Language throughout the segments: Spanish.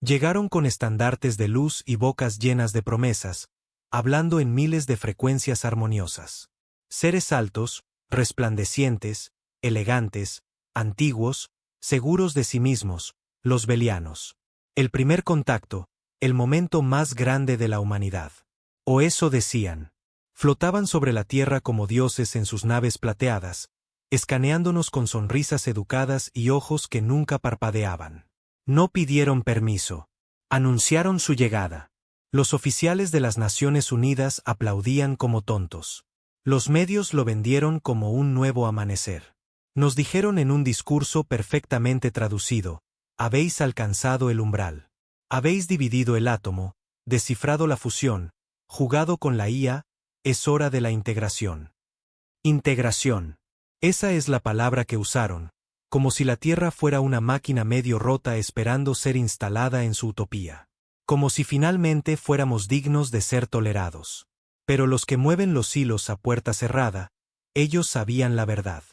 Llegaron con estandartes de luz y bocas llenas de promesas, hablando en miles de frecuencias armoniosas. Seres altos, resplandecientes, elegantes, antiguos, seguros de sí mismos, los Belianos. El primer contacto, el momento más grande de la humanidad. O eso decían. Flotaban sobre la tierra como dioses en sus naves plateadas, escaneándonos con sonrisas educadas y ojos que nunca parpadeaban. No pidieron permiso. Anunciaron su llegada. Los oficiales de las Naciones Unidas aplaudían como tontos. Los medios lo vendieron como un nuevo amanecer. Nos dijeron en un discurso perfectamente traducido: habéis alcanzado el umbral. Habéis dividido el átomo, descifrado la fusión, jugado con la IA, es hora de la integración. Integración. Esa es la palabra que usaron, como si la Tierra fuera una máquina medio rota esperando ser instalada en su utopía. Como si finalmente fuéramos dignos de ser tolerados. Pero los que mueven los hilos a puerta cerrada, ellos sabían la verdad.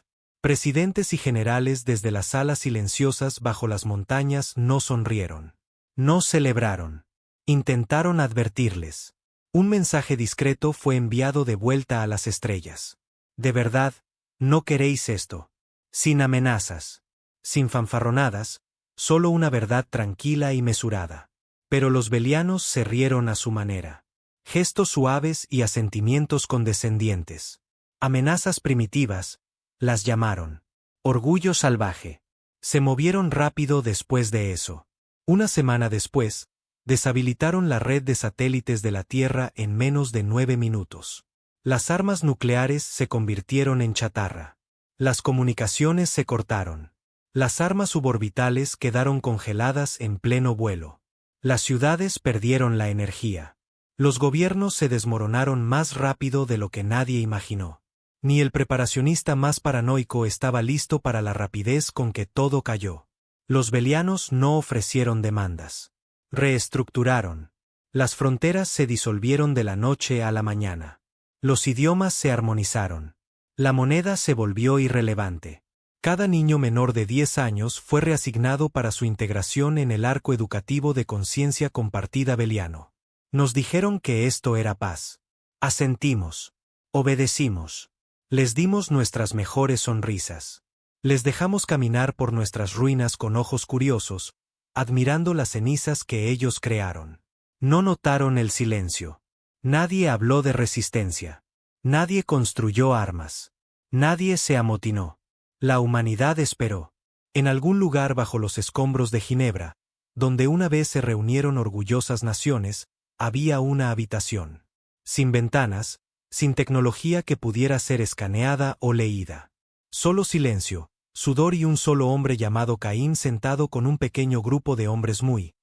Presidentes y generales desde las salas silenciosas bajo las montañas no sonrieron. No celebraron. Intentaron advertirles. Un mensaje discreto fue enviado de vuelta a las estrellas. De verdad, no queréis esto. Sin amenazas. Sin fanfarronadas, solo una verdad tranquila y mesurada. Pero los belianos se rieron a su manera. Gestos suaves y asentimientos condescendientes. Amenazas primitivas, las llamaron. Orgullo salvaje. Se movieron rápido después de eso. Una semana después, deshabilitaron la red de satélites de la Tierra en menos de 9 minutos. Las armas nucleares se convirtieron en chatarra. Las comunicaciones se cortaron. Las armas suborbitales quedaron congeladas en pleno vuelo. Las ciudades perdieron la energía. Los gobiernos se desmoronaron más rápido de lo que nadie imaginó. Ni el preparacionista más paranoico estaba listo para la rapidez con que todo cayó. Los belianos no ofrecieron demandas. Reestructuraron. Las fronteras se disolvieron de la noche a la mañana. Los idiomas se armonizaron. La moneda se volvió irrelevante. Cada niño menor de 10 años fue reasignado para su integración en el arco educativo de conciencia compartida beliano. Nos dijeron que esto era paz. Asentimos. Obedecimos. Les dimos nuestras mejores sonrisas. Les dejamos caminar por nuestras ruinas con ojos curiosos, admirando las cenizas que ellos crearon. No notaron el silencio. Nadie habló de resistencia. Nadie construyó armas. Nadie se amotinó. La humanidad esperó. En algún lugar bajo los escombros de Ginebra, donde una vez se reunieron orgullosas naciones, había una habitación. Sin ventanas, sin tecnología que pudiera ser escaneada o leída. Solo silencio, sudor y un solo hombre llamado Caín sentado con un pequeño grupo de hombres muy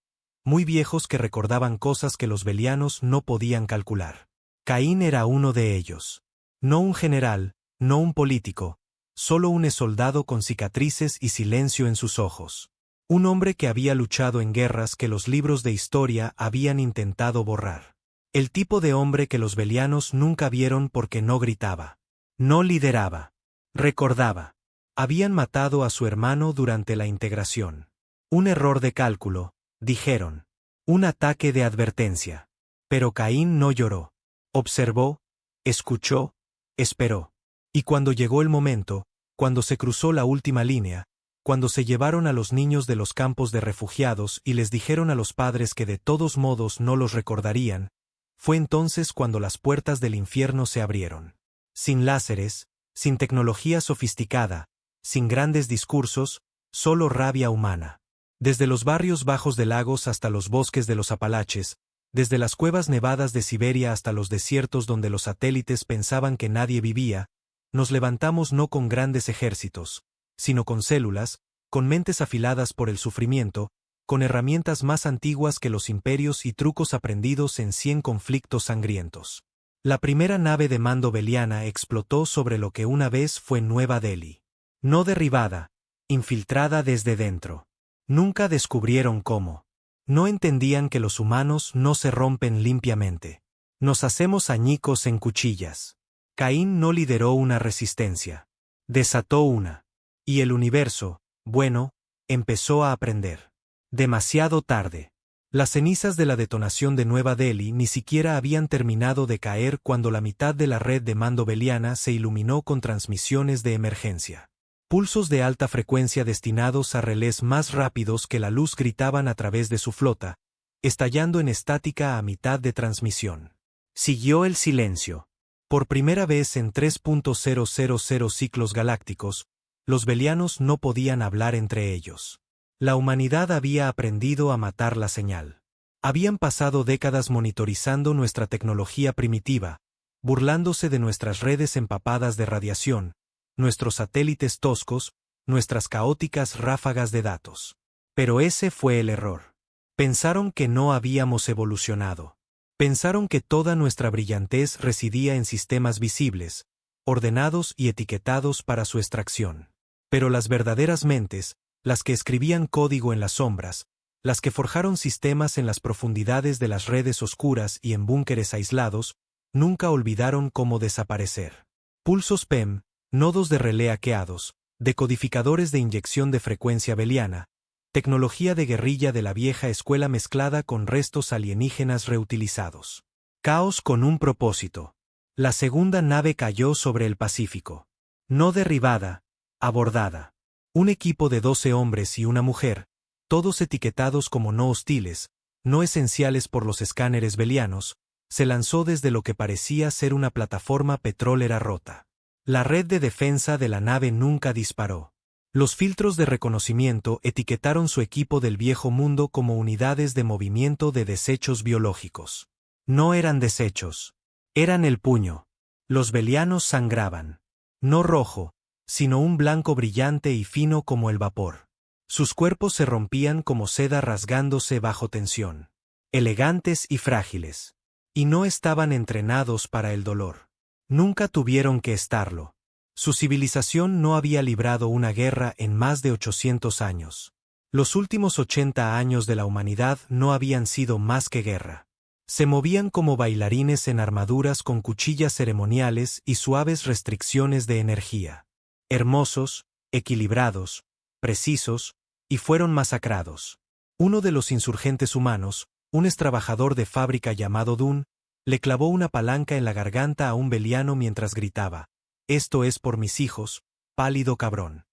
viejos que recordaban cosas que los belianos no podían calcular. Caín era uno de ellos. No un general, no un político, solo un soldado con cicatrices y silencio en sus ojos. Un hombre que había luchado en guerras que los libros de historia habían intentado borrar. El tipo de hombre que los belianos nunca vieron porque no gritaba. No lideraba. Recordaba. Habían matado a su hermano durante la integración. Un error de cálculo, dijeron. Un ataque de advertencia. Pero Caín no lloró. Observó, escuchó, esperó. Y cuando llegó el momento, cuando se cruzó la última línea, cuando se llevaron a los niños de los campos de refugiados y les dijeron a los padres que de todos modos no los recordarían, fue entonces cuando las puertas del infierno se abrieron. Sin láseres, sin tecnología sofisticada, sin grandes discursos, solo rabia humana. Desde los barrios bajos de Lagos hasta los bosques de los Apalaches, desde las cuevas nevadas de Siberia hasta los desiertos donde los satélites pensaban que nadie vivía, nos levantamos no con grandes ejércitos, sino con células, con mentes afiladas por el sufrimiento, con herramientas más antiguas que los imperios y trucos aprendidos en 100 conflictos sangrientos. La primera nave de mando beliana explotó sobre lo que una vez fue Nueva Delhi. No derribada, infiltrada desde dentro. Nunca descubrieron cómo. No entendían que los humanos no se rompen limpiamente. Nos hacemos añicos en cuchillas. Caín no lideró una resistencia. Desató una. Y el universo, bueno, empezó a aprender. Demasiado tarde. Las cenizas de la detonación de Nueva Delhi ni siquiera habían terminado de caer cuando la mitad de la red de mando beliana se iluminó con transmisiones de emergencia. Pulsos de alta frecuencia destinados a relés más rápidos que la luz gritaban a través de su flota, estallando en estática a mitad de transmisión. Siguió el silencio. Por primera vez en 3.000 ciclos galácticos, los belianos no podían hablar entre ellos. La humanidad había aprendido a matar la señal. Habían pasado décadas monitorizando nuestra tecnología primitiva, burlándose de nuestras redes empapadas de radiación, nuestros satélites toscos, nuestras caóticas ráfagas de datos. Pero ese fue el error. Pensaron que no habíamos evolucionado. Pensaron que toda nuestra brillantez residía en sistemas visibles, ordenados y etiquetados para su extracción. Pero las verdaderas mentes, las que escribían código en las sombras, las que forjaron sistemas en las profundidades de las redes oscuras y en búnkeres aislados, nunca olvidaron cómo desaparecer. Pulsos PEM, nodos de relé hackeados, decodificadores de inyección de frecuencia beliana, tecnología de guerrilla de la vieja escuela mezclada con restos alienígenas reutilizados. Caos con un propósito. La segunda nave cayó sobre el Pacífico. No derribada, abordada. Un equipo de 12 hombres y una mujer, todos etiquetados como no hostiles, no esenciales por los escáneres belianos, se lanzó desde lo que parecía ser una plataforma petrolera rota. La red de defensa de la nave nunca disparó. Los filtros de reconocimiento etiquetaron su equipo del viejo mundo como unidades de movimiento de desechos biológicos. No eran desechos. Eran el puño. Los belianos sangraban. No rojo, sino un blanco brillante y fino como el vapor. Sus cuerpos se rompían como seda rasgándose bajo tensión. Elegantes y frágiles. Y no estaban entrenados para el dolor. Nunca tuvieron que estarlo. Su civilización no había librado una guerra en más de 800 años. Los últimos 80 años de la humanidad no habían sido más que guerra. Se movían como bailarines en armaduras con cuchillas ceremoniales y suaves restricciones de energía. Hermosos, equilibrados, precisos, y fueron masacrados. Uno de los insurgentes humanos, un extrabajador de fábrica llamado Dun, le clavó una palanca en la garganta a un beliano mientras gritaba: «Esto es por mis hijos, pálido cabrón».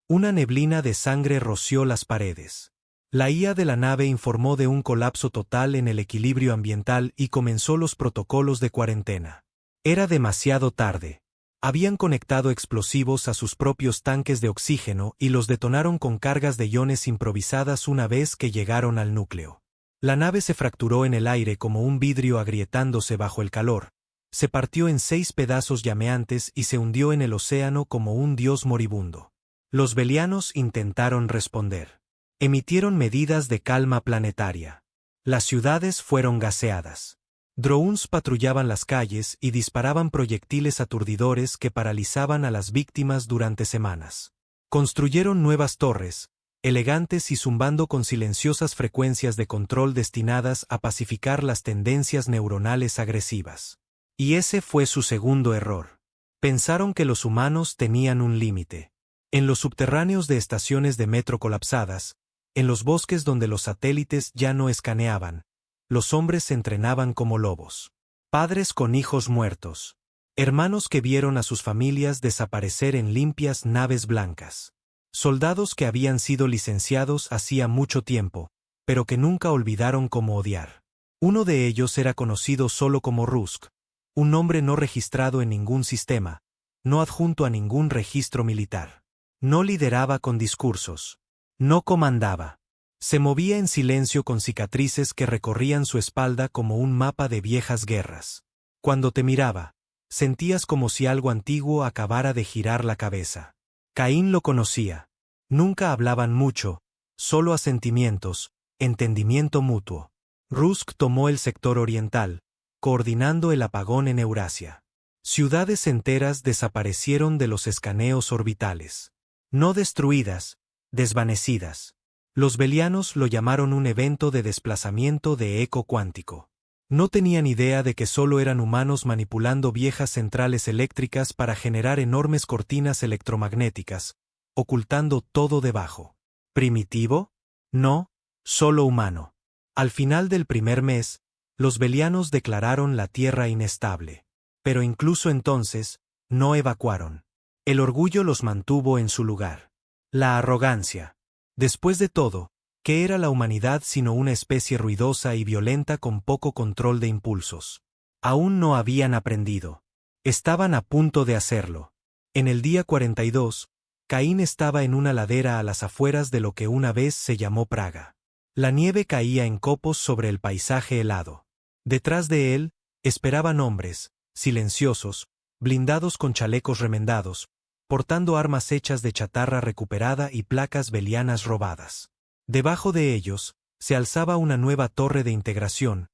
Una neblina de sangre roció las paredes. La IA de la nave informó de un colapso total en el equilibrio ambiental y comenzó los protocolos de cuarentena. Era demasiado tarde. Habían conectado explosivos a sus propios tanques de oxígeno y los detonaron con cargas de iones improvisadas una vez que llegaron al núcleo. La nave se fracturó en el aire como un vidrio agrietándose bajo el calor, se partió en 6 pedazos llameantes y se hundió en el océano como un dios moribundo. Los belianos intentaron responder. Emitieron medidas de calma planetaria. Las ciudades fueron gaseadas. Drones patrullaban las calles y disparaban proyectiles aturdidores que paralizaban a las víctimas durante semanas. Construyeron nuevas torres, elegantes y zumbando con silenciosas frecuencias de control destinadas a pacificar las tendencias neuronales agresivas. Y ese fue su segundo error. Pensaron que los humanos tenían un límite. En los subterráneos de estaciones de metro colapsadas, en los bosques donde los satélites ya no escaneaban, los hombres se entrenaban como lobos. Padres con hijos muertos. Hermanos que vieron a sus familias desaparecer en limpias naves blancas. Soldados que habían sido licenciados hacía mucho tiempo, pero que nunca olvidaron cómo odiar. Uno de ellos era conocido solo como Rusk, un nombre no registrado en ningún sistema, no adjunto a ningún registro militar. No lideraba con discursos. No comandaba. Se movía en silencio con cicatrices que recorrían su espalda como un mapa de viejas guerras. Cuando te miraba, sentías como si algo antiguo acabara de girar la cabeza. Caín lo conocía. Nunca hablaban mucho, solo asentimientos, entendimiento mutuo. Rusk tomó el sector oriental, coordinando el apagón en Eurasia. Ciudades enteras desaparecieron de los escaneos orbitales. No destruidas, desvanecidas. Los belianos lo llamaron un evento de desplazamiento de eco cuántico. No tenían idea de que solo eran humanos manipulando viejas centrales eléctricas para generar enormes cortinas electromagnéticas, ocultando todo debajo. ¿Primitivo? No, solo humano. Al final del primer mes, los belianos declararon la tierra inestable. Pero incluso entonces, no evacuaron. El orgullo los mantuvo en su lugar. La arrogancia. Después de todo, ¿qué era la humanidad sino una especie ruidosa y violenta con poco control de impulsos? Aún no habían aprendido. Estaban a punto de hacerlo. En el día 42, Caín estaba en una ladera a las afueras de lo que una vez se llamó Praga. La nieve caía en copos sobre el paisaje helado. Detrás de él, esperaban hombres, silenciosos, blindados con chalecos remendados, portando armas hechas de chatarra recuperada y placas belianas robadas. Debajo de ellos, se alzaba una nueva torre de integración,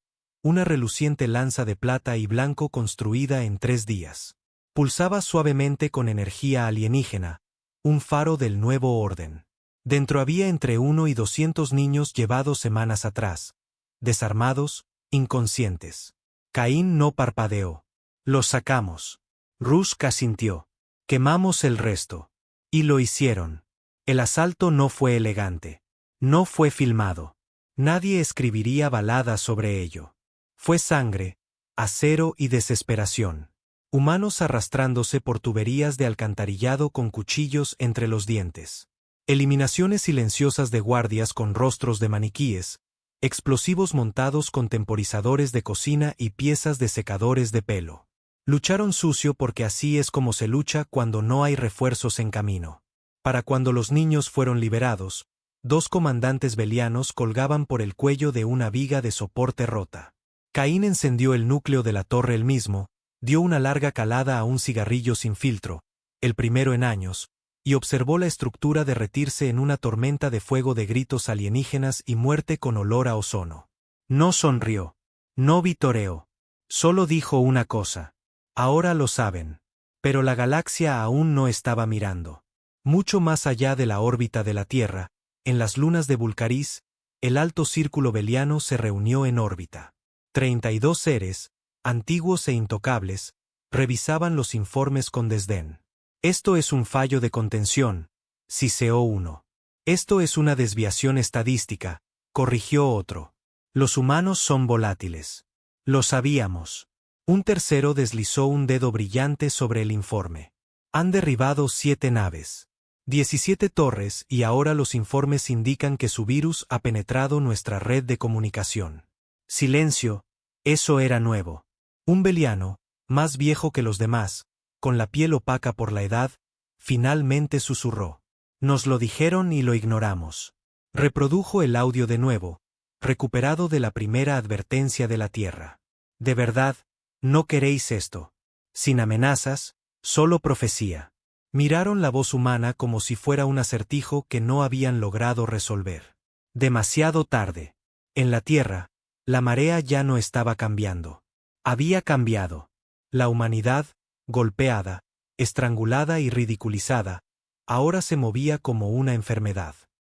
una reluciente lanza de plata y blanco construida en 3 días. Pulsaba suavemente con energía alienígena, un faro del nuevo orden. Dentro había entre 1 y 200 niños llevados semanas atrás, desarmados, inconscientes. Caín no parpadeó. Los sacamos. Rusk asintió. Quemamos el resto. Y lo hicieron. El asalto no fue elegante. No fue filmado. Nadie escribiría baladas sobre ello. Fue sangre, acero y desesperación. Humanos arrastrándose por tuberías de alcantarillado con cuchillos entre los dientes. Eliminaciones silenciosas de guardias con rostros de maniquíes, explosivos montados con temporizadores de cocina y piezas de secadores de pelo. Lucharon sucio porque así es como se lucha cuando no hay refuerzos en camino. Para cuando los niños fueron liberados, 2 comandantes belianos colgaban por el cuello de una viga de soporte rota. Caín encendió el núcleo de la torre él mismo, dio una larga calada a un cigarrillo sin filtro, el primero en años, y observó la estructura derretirse en una tormenta de fuego de gritos alienígenas y muerte con olor a ozono. No sonrió. No vitoreó. Solo dijo una cosa. Ahora lo saben. Pero la galaxia aún no estaba mirando. Mucho más allá de la órbita de la Tierra, en las lunas de Vulcaris, el alto círculo beliano se reunió en órbita. 32 seres, antiguos e intocables, revisaban los informes con desdén. Esto es un fallo de contención, siseó uno. Esto es una desviación estadística, corrigió otro. Los humanos son volátiles. Lo sabíamos. Un tercero deslizó un dedo brillante sobre el informe. Han derribado 7 naves. 17 torres y ahora los informes indican que su virus ha penetrado nuestra red de comunicación. Silencio, eso era nuevo. Un beliano, más viejo que los demás, con la piel opaca por la edad, finalmente susurró. Nos lo dijeron y lo ignoramos. Reprodujo el audio de nuevo, recuperado de la primera advertencia de la Tierra. De verdad, no queréis esto. Sin amenazas, solo profecía. Miraron la voz humana como si fuera un acertijo que no habían logrado resolver. Demasiado tarde. En la Tierra, la marea ya no estaba cambiando. Había cambiado. La humanidad, golpeada, estrangulada y ridiculizada, ahora se movía como una enfermedad.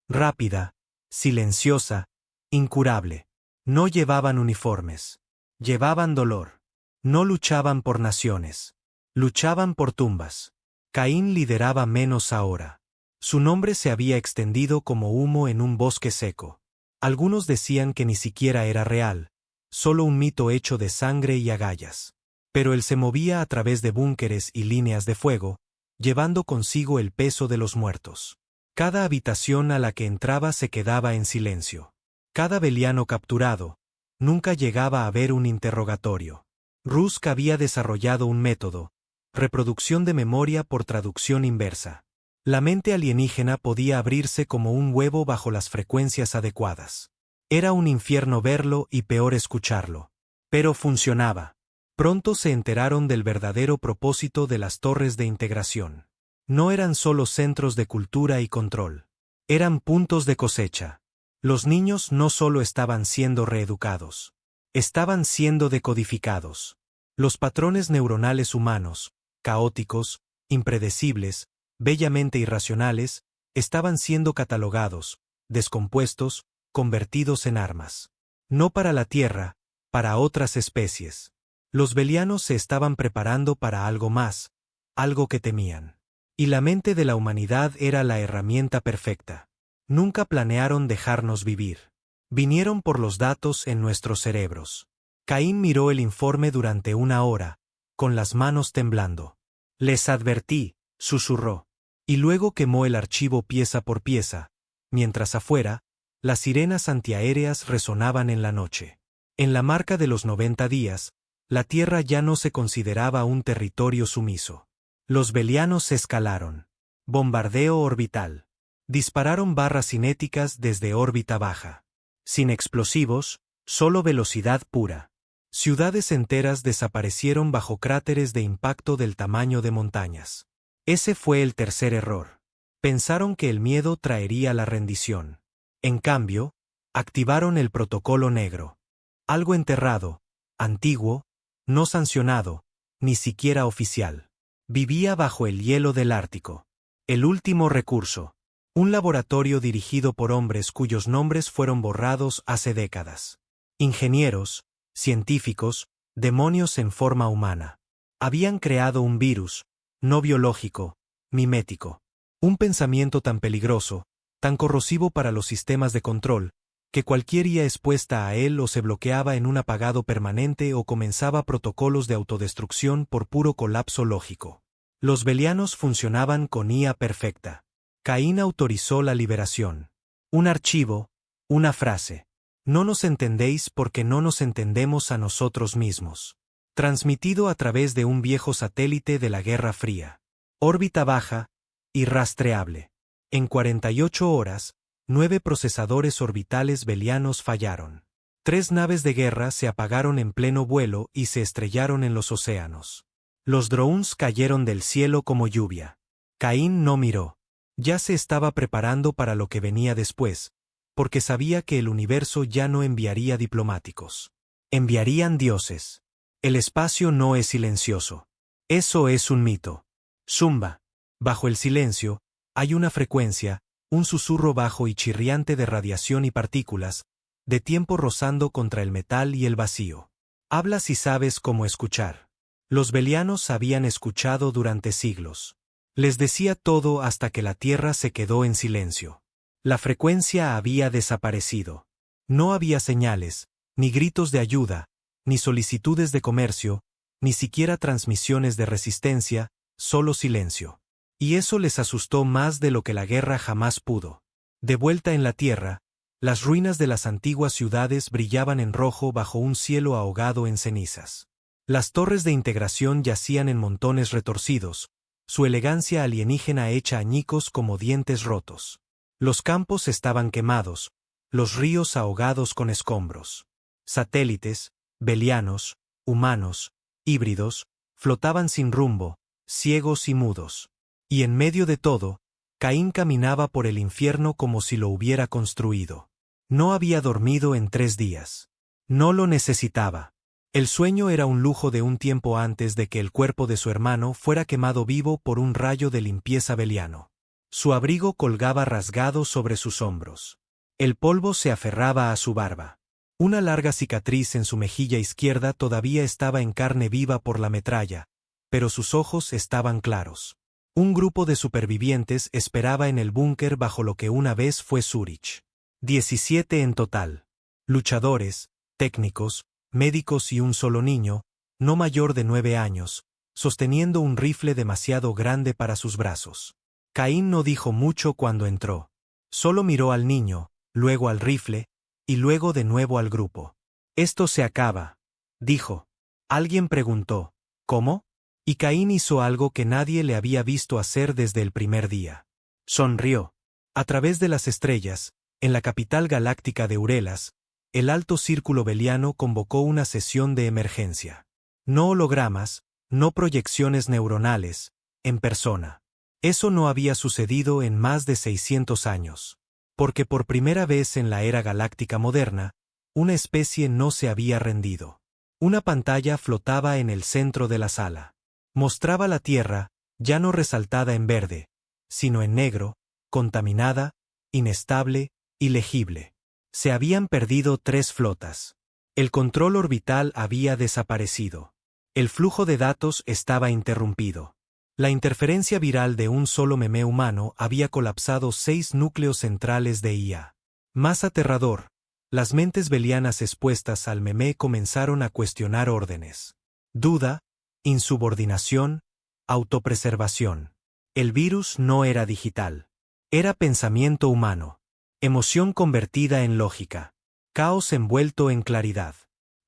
Rápida, silenciosa, incurable. No llevaban uniformes. Llevaban dolor. No luchaban por naciones. Luchaban por tumbas. Caín lideraba menos ahora. Su nombre se había extendido como humo en un bosque seco. Algunos decían que ni siquiera era real, solo un mito hecho de sangre y agallas. Pero él se movía a través de búnkeres y líneas de fuego, llevando consigo el peso de los muertos. Cada habitación a la que entraba se quedaba en silencio. Cada beliano capturado, nunca llegaba a ver un interrogatorio. Rusk había desarrollado un método, reproducción de memoria por traducción inversa. La mente alienígena podía abrirse como un huevo bajo las frecuencias adecuadas. Era un infierno verlo y peor escucharlo. Pero funcionaba. Pronto se enteraron del verdadero propósito de las torres de integración. No eran solo centros de cultura y control. Eran puntos de cosecha. Los niños no solo estaban siendo reeducados. Estaban siendo decodificados. Los patrones neuronales humanos, caóticos, impredecibles, bellamente irracionales, estaban siendo catalogados, descompuestos, convertidos en armas. No para la Tierra, para otras especies. Los belianos se estaban preparando para algo más, algo que temían. Y la mente de la humanidad era la herramienta perfecta. Nunca planearon dejarnos vivir. Vinieron por los datos en nuestros cerebros. Caín miró el informe durante una hora, con las manos temblando. Les advertí, susurró. Y luego quemó el archivo pieza por pieza, mientras afuera, las sirenas antiaéreas resonaban en la noche. En la marca de los 90 días, la Tierra ya no se consideraba un territorio sumiso. Los belianos escalaron. Bombardeo orbital. Dispararon barras cinéticas desde órbita baja. Sin explosivos, solo velocidad pura. Ciudades enteras desaparecieron bajo cráteres de impacto del tamaño de montañas. Ese fue el tercer error. Pensaron que el miedo traería la rendición. En cambio, activaron el protocolo negro. Algo enterrado, antiguo, no sancionado, ni siquiera oficial. Vivía bajo el hielo del Ártico. El último recurso. Un laboratorio dirigido por hombres cuyos nombres fueron borrados hace décadas. Ingenieros, científicos, demonios en forma humana. Habían creado un virus, no biológico, mimético. Un pensamiento tan peligroso, tan corrosivo para los sistemas de control, que cualquier IA expuesta a él o se bloqueaba en un apagado permanente o comenzaba protocolos de autodestrucción por puro colapso lógico. Los belianos funcionaban con IA perfecta. Caín autorizó la liberación. Un archivo, una frase. No nos entendéis porque no nos entendemos a nosotros mismos. Transmitido a través de un viejo satélite de la Guerra Fría. Órbita baja, irrastreable. En 48 horas, 9 procesadores orbitales belianos fallaron. 3 naves de guerra se apagaron en pleno vuelo y se estrellaron en los océanos. Los drones cayeron del cielo como lluvia. Caín no miró. Ya se estaba preparando para lo que venía después, porque sabía que el universo ya no enviaría diplomáticos. Enviarían dioses. El espacio no es silencioso. Eso es un mito. Zumba. Bajo el silencio, hay una frecuencia, un susurro bajo y chirriante de radiación y partículas, de tiempo rozando contra el metal y el vacío. Habla si sabes cómo escuchar. Los belianos habían escuchado durante siglos. Les decía todo hasta que la Tierra se quedó en silencio. La frecuencia había desaparecido. No había señales, ni gritos de ayuda, ni solicitudes de comercio, ni siquiera transmisiones de resistencia, solo silencio. Y eso les asustó más de lo que la guerra jamás pudo. De vuelta en la Tierra, las ruinas de las antiguas ciudades brillaban en rojo bajo un cielo ahogado en cenizas. Las torres de integración yacían en montones retorcidos, su elegancia alienígena hecha añicos como dientes rotos. Los campos estaban quemados, los ríos ahogados con escombros. Satélites, belianos, humanos, híbridos, flotaban sin rumbo, ciegos y mudos. Y en medio de todo, Caín caminaba por el infierno como si lo hubiera construido. No había dormido en 3 días. No lo necesitaba. El sueño era un lujo de un tiempo antes de que el cuerpo de su hermano fuera quemado vivo por un rayo de limpieza beliano. Su abrigo colgaba rasgado sobre sus hombros. El polvo se aferraba a su barba. Una larga cicatriz en su mejilla izquierda todavía estaba en carne viva por la metralla, pero sus ojos estaban claros. Un grupo de supervivientes esperaba en el búnker bajo lo que una vez fue Zúrich. 17 en total. Luchadores, técnicos, médicos y un solo niño, no mayor de 9 años, sosteniendo un rifle demasiado grande para sus brazos. Caín no dijo mucho cuando entró. Solo miró al niño, luego al rifle, y luego de nuevo al grupo. «Esto se acaba», dijo. Alguien preguntó, «¿Cómo?» Y Caín hizo algo que nadie le había visto hacer desde el primer día. Sonrió. A través de las estrellas, en la capital galáctica de Urelas, el Alto Círculo Beliano convocó una sesión de emergencia. No hologramas, no proyecciones neuronales, en persona. Eso no había sucedido en más de 600 años. Porque por primera vez en la era galáctica moderna, una especie no se había rendido. Una pantalla flotaba en el centro de la sala. Mostraba la Tierra, ya no resaltada en verde, sino en negro, contaminada, inestable, ilegible. Se habían perdido 3 flotas. El control orbital había desaparecido. El flujo de datos estaba interrumpido. La interferencia viral de un solo meme humano había colapsado 6 núcleos centrales de IA. Más aterrador, Las mentes belianas expuestas al meme comenzaron a cuestionar órdenes. Duda, insubordinación, autopreservación. El virus no era digital. Era pensamiento humano. Emoción convertida en lógica. Caos envuelto en claridad.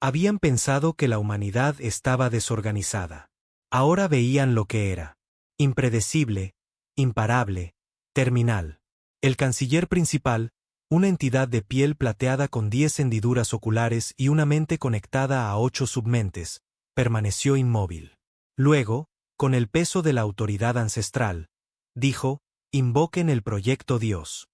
Habían pensado que la humanidad estaba desorganizada. Ahora veían lo que era. Impredecible, imparable, terminal. El canciller principal, una entidad de piel plateada con 10 hendiduras oculares y una mente conectada a 8 submentes, permaneció inmóvil. Luego, con el peso de la autoridad ancestral, dijo: invoquen el proyecto Dios.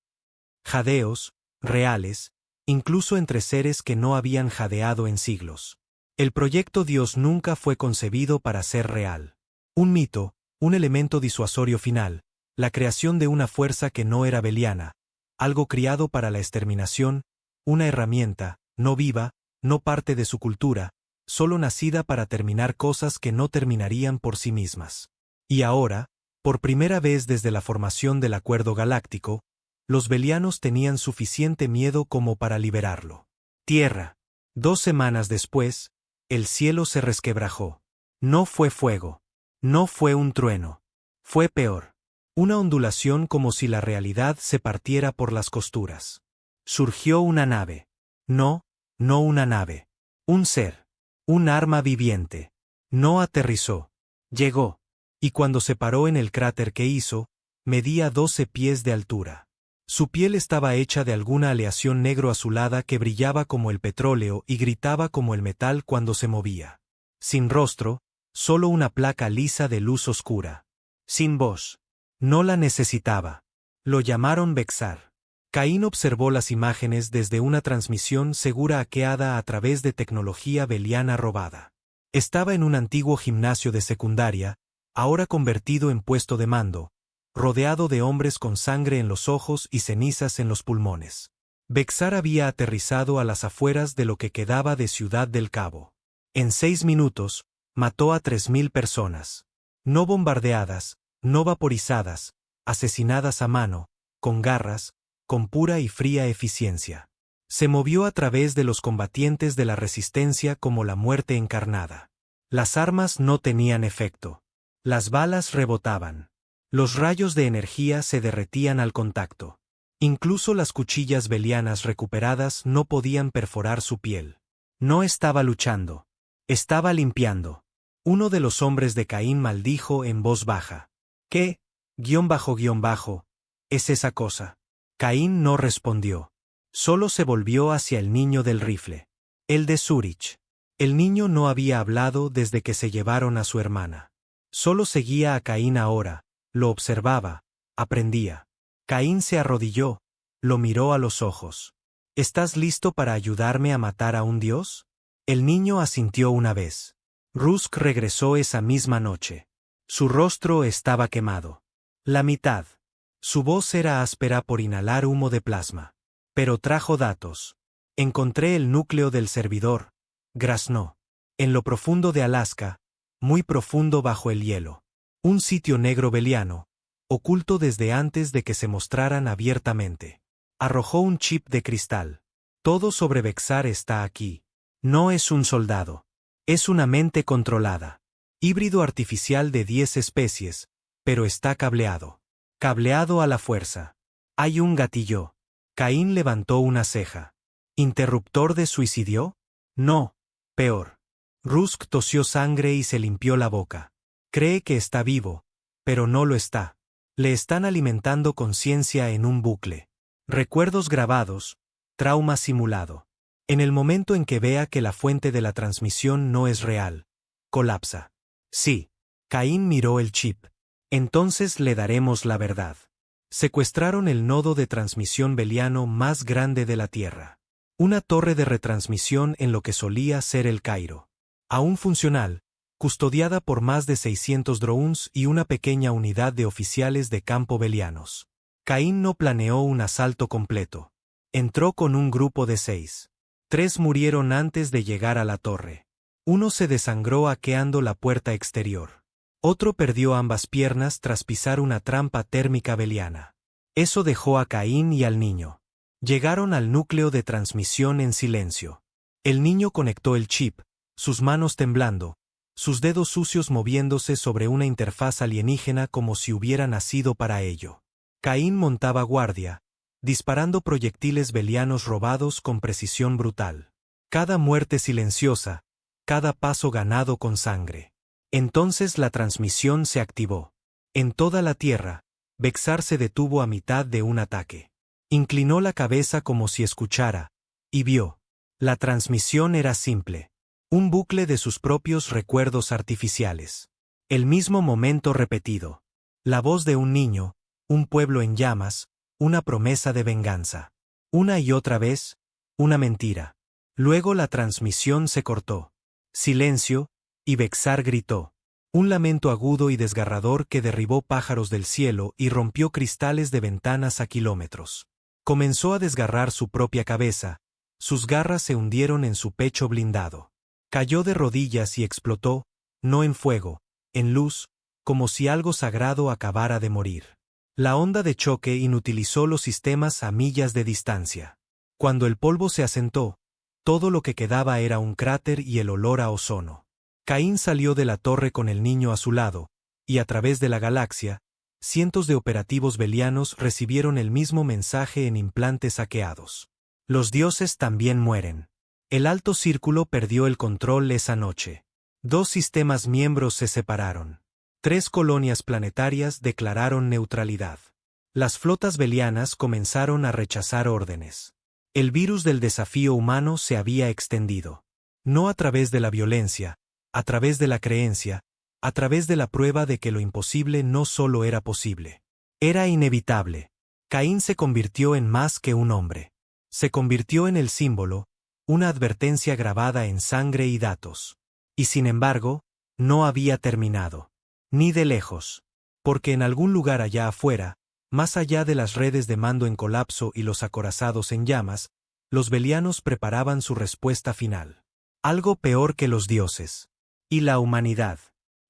Jadeos, reales, incluso entre seres que no habían jadeado en siglos. El proyecto Dios nunca fue concebido para ser real. Un mito, un elemento disuasorio final, la creación de una fuerza que no era beliana, algo criado para la exterminación, una herramienta, no viva, no parte de su cultura, solo nacida para terminar cosas que no terminarían por sí mismas. Y ahora, por primera vez desde la formación del Acuerdo Galáctico, los belianos tenían suficiente miedo como para liberarlo. Tierra. 2 semanas después, el cielo se resquebrajó. No fue fuego. No fue un trueno. Fue peor. Una ondulación como si la realidad se partiera por las costuras. Surgió una nave. No, no una nave. Un ser. Un arma viviente. No aterrizó. Llegó. Y cuando se paró en el cráter que hizo, medía 12 pies de altura. Su piel estaba hecha de alguna aleación negro-azulada que brillaba como el petróleo y gritaba como el metal cuando se movía. Sin rostro, solo una placa lisa de luz oscura. Sin voz. No la necesitaba. Lo llamaron Vexar. Caín observó las imágenes desde una transmisión segura hackeada a través de tecnología beliana robada. Estaba en un antiguo gimnasio de secundaria, ahora convertido en puesto de mando, rodeado de hombres con sangre en los ojos y cenizas en los pulmones. Vexar había aterrizado a las afueras de lo que quedaba de Ciudad del Cabo. En 6 minutos, mató a 3000 personas. No bombardeadas, no vaporizadas, asesinadas a mano, con garras, con pura y fría eficiencia. Se movió a través de los combatientes de la resistencia como la muerte encarnada. Las armas no tenían efecto. Las balas rebotaban. Los rayos de energía se derretían al contacto. Incluso las cuchillas belianas recuperadas no podían perforar su piel. No estaba luchando. Estaba limpiando. Uno de los hombres de Caín maldijo en voz baja. ¿Qué? _, es esa cosa. Caín no respondió. Solo se volvió hacia el niño del rifle. El de Zúrich. El niño no había hablado desde que se llevaron a su hermana. Solo seguía a Caín ahora, lo observaba, aprendía. Caín se arrodilló, lo miró a los ojos. ¿Estás listo para ayudarme a matar a un dios? El niño asintió una vez. Rusk regresó esa misma noche. Su rostro estaba quemado. La mitad. Su voz era áspera por inhalar humo de plasma. Pero trajo datos. Encontré el núcleo del servidor. Graznó. En lo profundo de Alaska, muy profundo bajo el hielo. Un sitio negro beliano, oculto desde antes de que se mostraran abiertamente. Arrojó un chip de cristal. Todo sobre Vexar está aquí. No es un soldado. Es una mente controlada. Híbrido artificial de 10 especies, pero está cableado. Cableado a la fuerza. Hay un gatillo. Caín levantó una ceja. ¿Interruptor de suicidio? No. Peor. Rusk tosió sangre y se limpió la boca. Cree que está vivo, pero no lo está. Le están alimentando conciencia en un bucle. Recuerdos grabados, trauma simulado. En el momento en que vea que la fuente de la transmisión no es real, colapsa. Sí. Caín miró el chip. Entonces le daremos la verdad. Secuestraron el nodo de transmisión beliano más grande de la Tierra. Una torre de retransmisión en lo que solía ser el Cairo. Aún funcional, custodiada por más de 600 drones y una pequeña unidad de oficiales de campo belianos. Caín no planeó un asalto completo. Entró con un grupo de 6. 3 murieron antes de llegar a la torre. Uno se desangró hackeando la puerta exterior. Otro perdió ambas piernas tras pisar una trampa térmica beliana. Eso dejó a Caín y al niño. Llegaron al núcleo de transmisión en silencio. El niño conectó el chip, sus manos temblando, sus dedos sucios moviéndose sobre una interfaz alienígena como si hubiera nacido para ello. Caín montaba guardia, disparando proyectiles belianos robados con precisión brutal. Cada muerte silenciosa, cada paso ganado con sangre. Entonces la transmisión se activó. En toda la Tierra, Vexar se detuvo a mitad de un ataque. Inclinó la cabeza como si escuchara, y vio. La transmisión era simple. Un bucle de sus propios recuerdos artificiales. El mismo momento repetido. La voz de un niño, un pueblo en llamas, una promesa de venganza. Una y otra vez, una mentira. Luego la transmisión se cortó. Silencio, y Vexar gritó. Un lamento agudo y desgarrador que derribó pájaros del cielo y rompió cristales de ventanas a kilómetros. Comenzó a desgarrar su propia cabeza, sus garras se hundieron en su pecho blindado. Cayó de rodillas y explotó, no en fuego, en luz, como si algo sagrado acabara de morir. La onda de choque inutilizó los sistemas a millas de distancia. Cuando el polvo se asentó, todo lo que quedaba era un cráter y el olor a ozono. Caín salió de la torre con el niño a su lado, y a través de la galaxia, cientos de operativos belianos recibieron el mismo mensaje en implantes hackeados. Los dioses también mueren. El Alto Círculo perdió el control esa noche. 2 sistemas miembros se separaron. 3 colonias planetarias declararon neutralidad. Las flotas belianas comenzaron a rechazar órdenes. El virus del desafío humano se había extendido. No a través de la violencia, a través de la creencia, a través de la prueba de que lo imposible no solo era posible. Era inevitable. Caín se convirtió en más que un hombre. Se convirtió en el símbolo, una advertencia grabada en sangre y datos. Y sin embargo, no había terminado. Ni de lejos. Porque en algún lugar allá afuera, más allá de las redes de mando en colapso y los acorazados en llamas, los belianos preparaban su respuesta final. Algo peor que los dioses. Y la humanidad.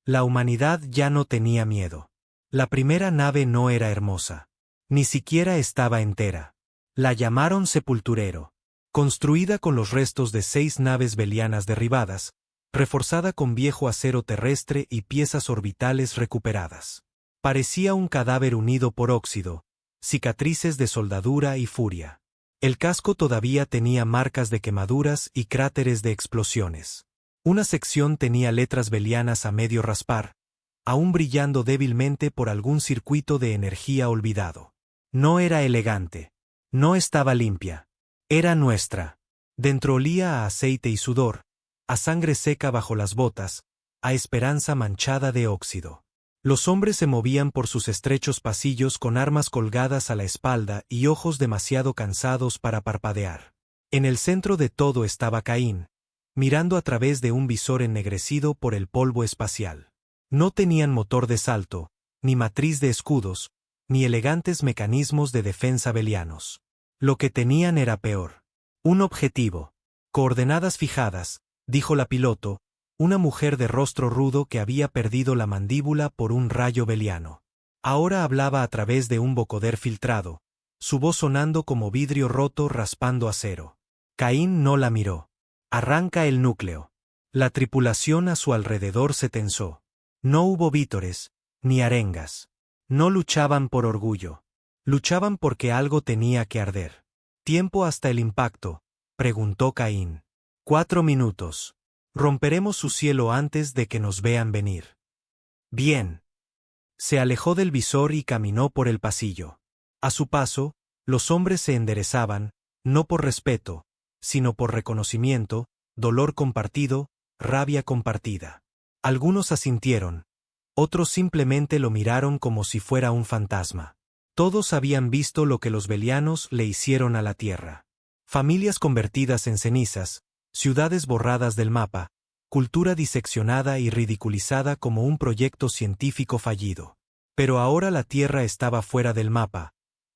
La humanidad ya no tenía miedo. La primera nave no era hermosa. Ni siquiera estaba entera. La llamaron Sepulturero. Construida con los restos de 6 naves belianas derribadas, reforzada con viejo acero terrestre y piezas orbitales recuperadas. Parecía un cadáver unido por óxido, cicatrices de soldadura y furia. El casco todavía tenía marcas de quemaduras y cráteres de explosiones. Una sección tenía letras belianas a medio raspar, aún brillando débilmente por algún circuito de energía olvidado. No era elegante. No estaba limpia. Era nuestra. Dentro olía a aceite y sudor, a sangre seca bajo las botas, a esperanza manchada de óxido. Los hombres se movían por sus estrechos pasillos con armas colgadas a la espalda y ojos demasiado cansados para parpadear. En el centro de todo estaba Caín, mirando a través de un visor ennegrecido por el polvo espacial. No tenían motor de salto, ni matriz de escudos, ni elegantes mecanismos de defensa belianos. Lo que tenían era peor. Un objetivo. Coordenadas fijadas, dijo la piloto, una mujer de rostro rudo que había perdido la mandíbula por un rayo beliano. Ahora hablaba a través de un vocoder filtrado, su voz sonando como vidrio roto raspando acero. Caín no la miró. Arranca el núcleo. La tripulación a su alrededor se tensó. No hubo vítores, ni arengas. No luchaban por orgullo. Luchaban porque algo tenía que arder. ¿Tiempo hasta el impacto?, preguntó Caín. 4 minutos. Romperemos su cielo antes de que nos vean venir. Bien. Se alejó del visor y caminó por el pasillo. A su paso, los hombres se enderezaban, no por respeto, sino por reconocimiento, dolor compartido, rabia compartida. Algunos asintieron. Otros simplemente lo miraron como si fuera un fantasma. Todos habían visto lo que los belianos le hicieron a la Tierra. Familias convertidas en cenizas, ciudades borradas del mapa, cultura diseccionada y ridiculizada como un proyecto científico fallido. Pero ahora la Tierra estaba fuera del mapa,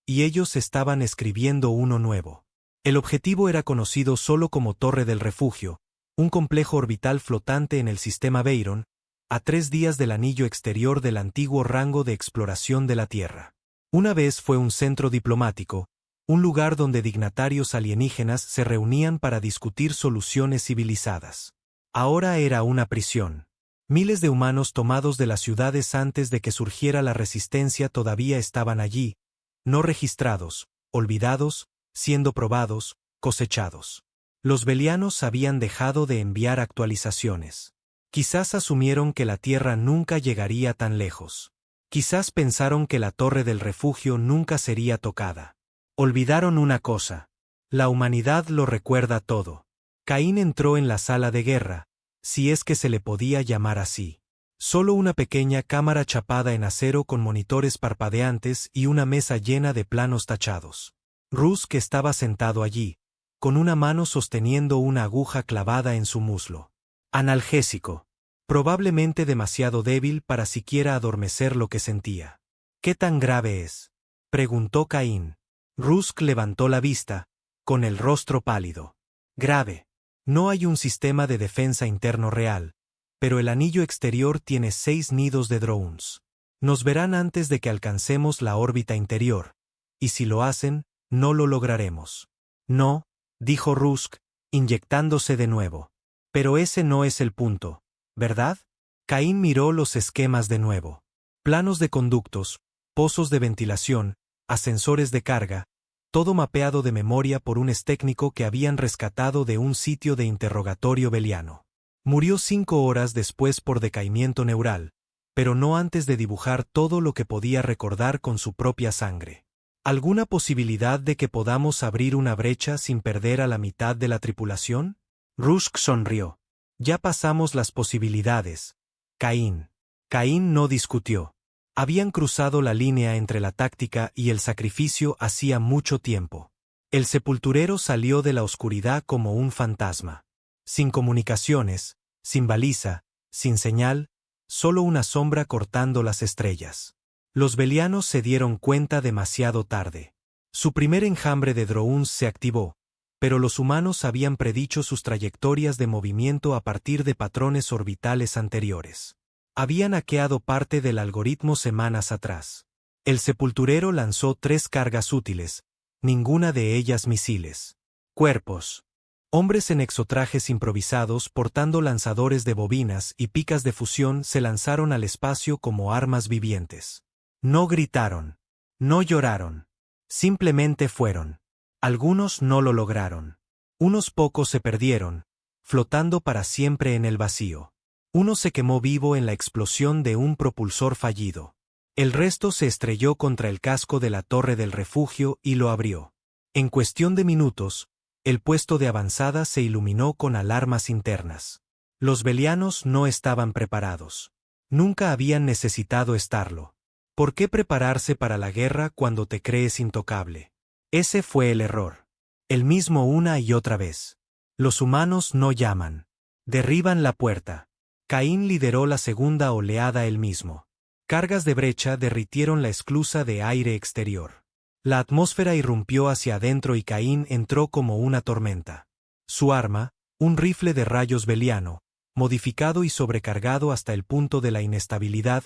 y ellos estaban escribiendo uno nuevo. El objetivo era conocido solo como Torre del Refugio, un complejo orbital flotante en el sistema Beiron, a 3 días del anillo exterior del antiguo rango de exploración de la Tierra. Una vez fue un centro diplomático, un lugar donde dignatarios alienígenas se reunían para discutir soluciones civilizadas. Ahora era una prisión. Miles de humanos tomados de las ciudades antes de que surgiera la resistencia todavía estaban allí, no registrados, olvidados, siendo probados, cosechados. Los belianos habían dejado de enviar actualizaciones. Quizás asumieron que la Tierra nunca llegaría tan lejos. Quizás pensaron que la torre del refugio nunca sería tocada. Olvidaron una cosa. La humanidad lo recuerda todo. Caín entró en la sala de guerra, si es que se le podía llamar así. Solo una pequeña cámara chapada en acero con monitores parpadeantes y una mesa llena de planos tachados. Rusk estaba sentado allí, con una mano sosteniendo una aguja clavada en su muslo. Analgésico. Probablemente demasiado débil para siquiera adormecer lo que sentía. ¿Qué tan grave es?, preguntó Caín. Rusk levantó la vista, con el rostro pálido. Grave. No hay un sistema de defensa interno real, pero el anillo exterior tiene 6 nidos de drones. Nos verán antes de que alcancemos la órbita interior, y si lo hacen, no lo lograremos. No, dijo Rusk, inyectándose de nuevo. Pero ese no es el punto, ¿verdad? Caín miró los esquemas de nuevo. Planos de conductos, pozos de ventilación, ascensores de carga, todo mapeado de memoria por un técnico que habían rescatado de un sitio de interrogatorio beliano. Murió 5 horas después por decaimiento neural, pero no antes de dibujar todo lo que podía recordar con su propia sangre. ¿Alguna posibilidad de que podamos abrir una brecha sin perder a la mitad de la tripulación? Rusk sonrió. Ya pasamos las posibilidades, Caín. Caín no discutió. Habían cruzado la línea entre la táctica y el sacrificio hacía mucho tiempo. El sepulturero salió de la oscuridad como un fantasma. Sin comunicaciones, sin baliza, sin señal, solo una sombra cortando las estrellas. Los belianos se dieron cuenta demasiado tarde. Su primer enjambre de drones se activó, pero los humanos habían predicho sus trayectorias de movimiento a partir de patrones orbitales anteriores. Habían hackeado parte del algoritmo semanas atrás. El sepulturero lanzó 3 cargas útiles, ninguna de ellas misiles. Cuerpos. Hombres en exotrajes improvisados portando lanzadores de bobinas y picas de fusión se lanzaron al espacio como armas vivientes. No gritaron. No lloraron. Simplemente fueron. Algunos no lo lograron. Unos pocos se perdieron, flotando para siempre en el vacío. Uno se quemó vivo en la explosión de un propulsor fallido. El resto se estrelló contra el casco de la torre del refugio y lo abrió. En cuestión de minutos, el puesto de avanzada se iluminó con alarmas internas. Los belianos no estaban preparados. Nunca habían necesitado estarlo. ¿Por qué prepararse para la guerra cuando te crees intocable? Ese fue el error. El mismo una y otra vez. Los humanos no llaman. Derriban la puerta. Caín lideró la segunda oleada él mismo. Cargas de brecha derritieron la esclusa de aire exterior. La atmósfera irrumpió hacia adentro y Caín entró como una tormenta. Su arma, un rifle de rayos beliano, modificado y sobrecargado hasta el punto de la inestabilidad,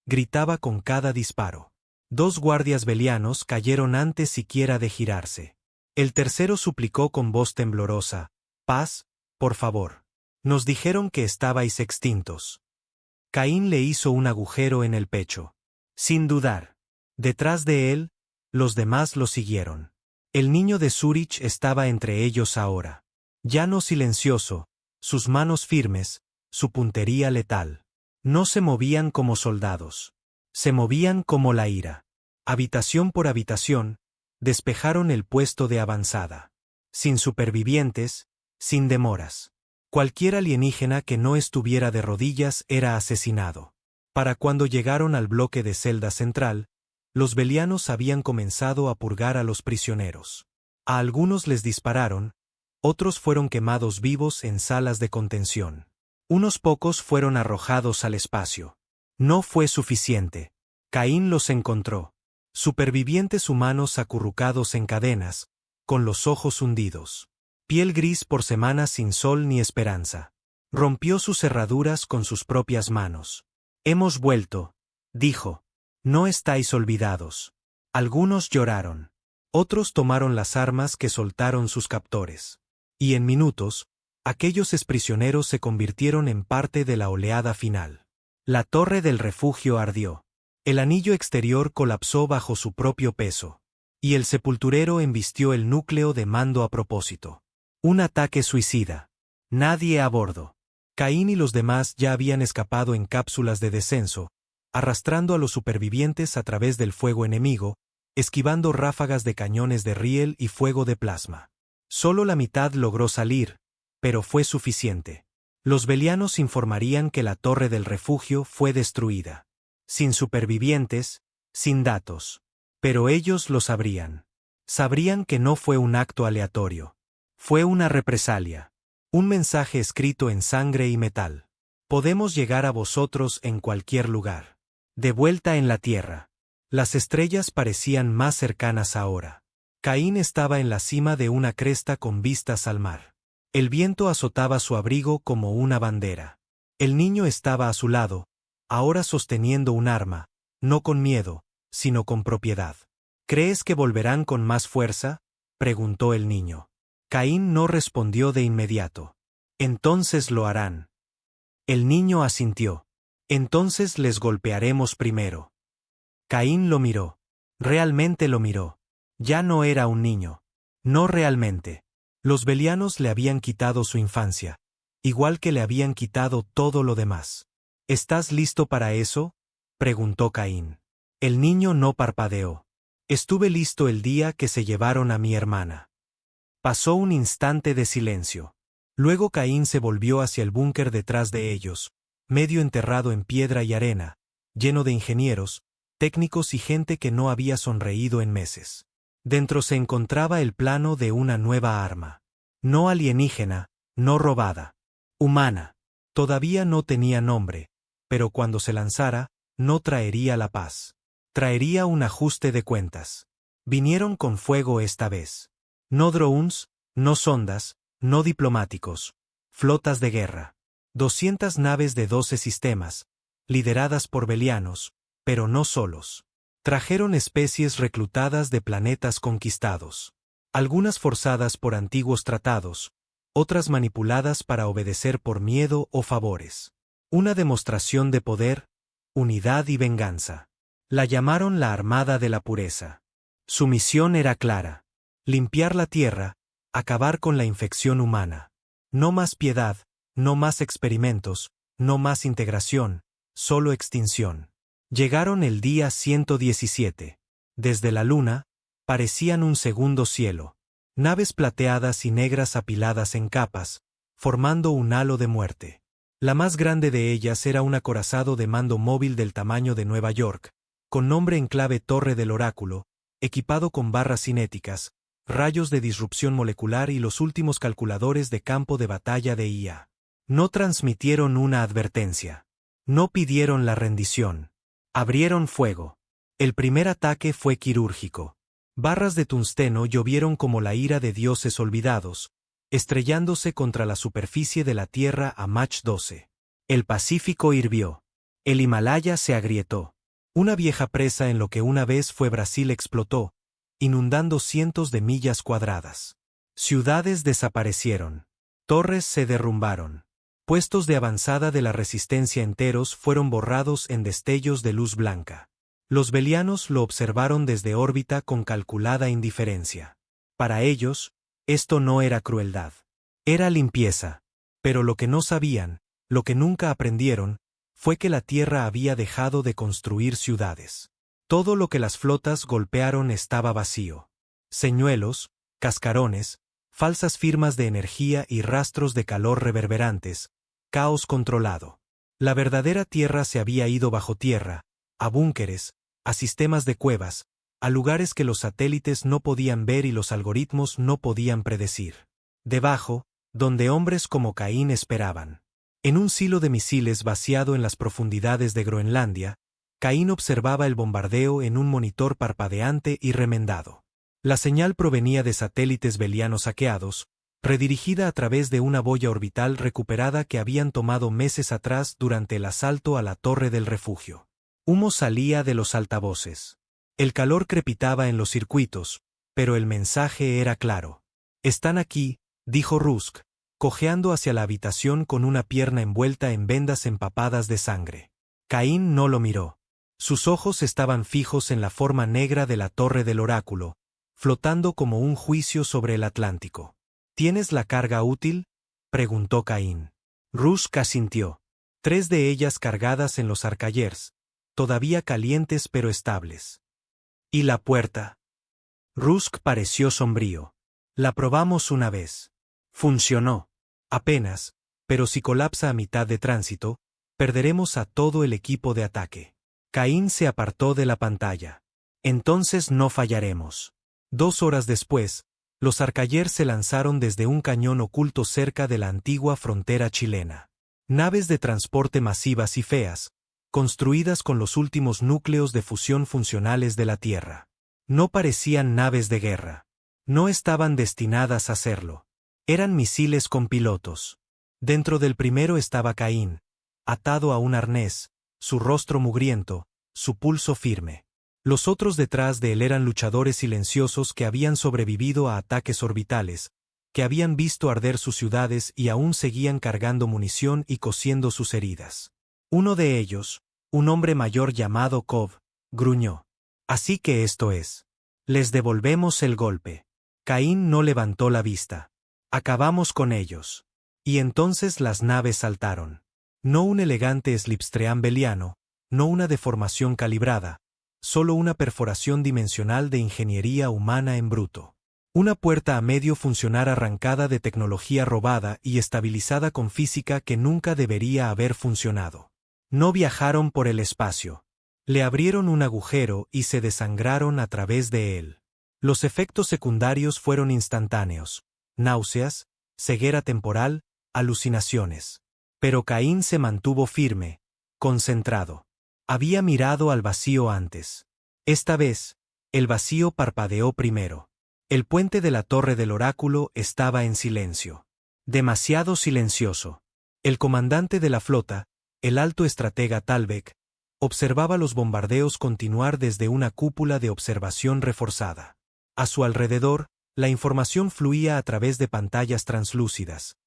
gritaba con cada disparo. 2 guardias belianos cayeron antes siquiera de girarse. El tercero suplicó con voz temblorosa: «Paz, por favor. Nos dijeron que estabais extintos». Caín le hizo un agujero en el pecho. Sin dudar. Detrás de él, los demás lo siguieron. El niño de Zúrich estaba entre ellos ahora. Ya no silencioso, sus manos firmes, su puntería letal. No se movían como soldados. Se movían como la ira. Habitación por habitación, despejaron el puesto de avanzada. Sin supervivientes, sin demoras. Cualquier alienígena que no estuviera de rodillas era asesinado. Para cuando llegaron al bloque de celda central, los belianos habían comenzado a purgar a los prisioneros. A algunos les dispararon, otros fueron quemados vivos en salas de contención. Unos pocos fueron arrojados al espacio. No fue suficiente. Caín los encontró. Supervivientes humanos acurrucados en cadenas, con los ojos hundidos. Piel gris por semanas sin sol ni esperanza. Rompió sus cerraduras con sus propias manos. «Hemos vuelto», dijo. «No estáis olvidados». Algunos lloraron. Otros tomaron las armas que soltaron sus captores. Y en minutos, aquellos exprisioneros se convirtieron en parte de la oleada final. La torre del refugio ardió. El anillo exterior colapsó bajo su propio peso. Y el sepulturero embistió el núcleo de mando a propósito. Un ataque suicida. Nadie a bordo. Caín y los demás ya habían escapado en cápsulas de descenso, arrastrando a los supervivientes a través del fuego enemigo, esquivando ráfagas de cañones de riel y fuego de plasma. Solo la mitad logró salir, pero fue suficiente. Los belianos informarían que la torre del refugio fue destruida. Sin supervivientes, sin datos. Pero ellos lo sabrían. Sabrían que no fue un acto aleatorio. Fue una represalia. Un mensaje escrito en sangre y metal. Podemos llegar a vosotros en cualquier lugar. De vuelta en la tierra. Las estrellas parecían más cercanas ahora. Caín estaba en la cima de una cresta con vistas al mar. El viento azotaba su abrigo como una bandera. El niño estaba a su lado, ahora sosteniendo un arma, no con miedo, sino con propiedad. ¿Crees que volverán con más fuerza?, preguntó el niño. Caín no respondió de inmediato. Entonces lo harán. El niño asintió. Entonces les golpearemos primero. Caín lo miró. Realmente lo miró. Ya no era un niño. No realmente. Los belianos le habían quitado su infancia, igual que le habían quitado todo lo demás. ¿Estás listo para eso?, preguntó Caín. El niño no parpadeó. Estuve listo el día que se llevaron a mi hermana. Pasó un instante de silencio. Luego Caín se volvió hacia el búnker detrás de ellos, medio enterrado en piedra y arena, lleno de ingenieros, técnicos y gente que no había sonreído en meses. Dentro se encontraba el plano de una nueva arma. No alienígena, no robada. Humana. Todavía no tenía nombre, pero cuando se lanzara, no traería la paz. Traería un ajuste de cuentas. Vinieron con fuego esta vez. No drones, no sondas, no diplomáticos. Flotas de guerra. 200 naves de 12 sistemas, lideradas por belianos, pero no solos. Trajeron especies reclutadas de planetas conquistados. Algunas forzadas por antiguos tratados, otras manipuladas para obedecer por miedo o favores. Una demostración de poder, unidad y venganza. La llamaron la Armada de la Pureza. Su misión era clara: limpiar la tierra, acabar con la infección humana. No más piedad, no más experimentos, no más integración, solo extinción. Llegaron el día 117. Desde la luna, parecían un segundo cielo. Naves plateadas y negras apiladas en capas, formando un halo de muerte. La más grande de ellas era un acorazado de mando móvil del tamaño de Nueva York, con nombre en clave Torre del Oráculo, equipado con barras cinéticas, rayos de disrupción molecular y los últimos calculadores de campo de batalla de IA. No transmitieron una advertencia. No pidieron la rendición. Abrieron fuego. El primer ataque fue quirúrgico. Barras de tungsteno llovieron como la ira de dioses olvidados, estrellándose contra la superficie de la Tierra a Mach 12. El Pacífico hirvió. El Himalaya se agrietó. Una vieja presa en lo que una vez fue Brasil explotó, inundando cientos de millas cuadradas. Ciudades desaparecieron. Torres se derrumbaron. Puestos de avanzada de la resistencia enteros fueron borrados en destellos de luz blanca. Los belianos lo observaron desde órbita con calculada indiferencia. Para ellos, esto no era crueldad. Era limpieza. Pero lo que no sabían, lo que nunca aprendieron, fue que la Tierra había dejado de construir ciudades. Todo lo que las flotas golpearon estaba vacío. Señuelos, cascarones, falsas firmas de energía y rastros de calor reverberantes. Caos controlado. La verdadera Tierra se había ido bajo tierra, a búnkeres, a sistemas de cuevas, a lugares que los satélites no podían ver y los algoritmos no podían predecir. Debajo, donde hombres como Caín esperaban. En un silo de misiles vaciado en las profundidades de Groenlandia, Caín observaba el bombardeo en un monitor parpadeante y remendado. La señal provenía de satélites belianos hackeados, redirigida a través de una boya orbital recuperada que habían tomado meses atrás durante el asalto a la torre del refugio. Humo salía de los altavoces. El calor crepitaba en los circuitos, pero el mensaje era claro. «Están aquí», dijo Rusk, cojeando hacia la habitación con una pierna envuelta en vendas empapadas de sangre. Caín no lo miró. Sus ojos estaban fijos en la forma negra de la torre del oráculo, flotando como un juicio sobre el Atlántico. «¿Tienes la carga útil?», preguntó Caín. Rusk asintió. 3 de ellas cargadas en los arcayers, todavía calientes pero estables. «¿Y la puerta?». Rusk pareció sombrío. «La probamos una vez. Funcionó. Apenas, pero si colapsa a mitad de tránsito, perderemos a todo el equipo de ataque». Caín se apartó de la pantalla. «Entonces no fallaremos». 2 horas después, los arcayers se lanzaron desde un cañón oculto cerca de la antigua frontera chilena. Naves de transporte masivas y feas, construidas con los últimos núcleos de fusión funcionales de la Tierra. No parecían naves de guerra. No estaban destinadas a serlo. Eran misiles con pilotos. Dentro del primero estaba Caín, atado a un arnés, su rostro mugriento, su pulso firme. Los otros detrás de él eran luchadores silenciosos que habían sobrevivido a ataques orbitales, que habían visto arder sus ciudades y aún seguían cargando munición y cosiendo sus heridas. Uno de ellos, un hombre mayor llamado Kov, gruñó. «Así que esto es. Les devolvemos el golpe». Caín no levantó la vista. «Acabamos con ellos». Y entonces las naves saltaron. No un elegante slipstream beliano, no una deformación calibrada, solo una perforación dimensional de ingeniería humana en bruto. Una puerta a medio funcionar arrancada de tecnología robada y estabilizada con física que nunca debería haber funcionado. No viajaron por el espacio. Le abrieron un agujero y se desangraron a través de él. Los efectos secundarios fueron instantáneos: náuseas, ceguera temporal, alucinaciones. Pero Caín se mantuvo firme, concentrado. Había mirado al vacío antes. Esta vez, el vacío parpadeó primero. El puente de la torre del oráculo estaba en silencio. Demasiado silencioso. El comandante de la flota, el alto estratega Talbek, observaba los bombardeos continuar desde una cúpula de observación reforzada. A su alrededor, la información fluía a través de pantallas translúcidas.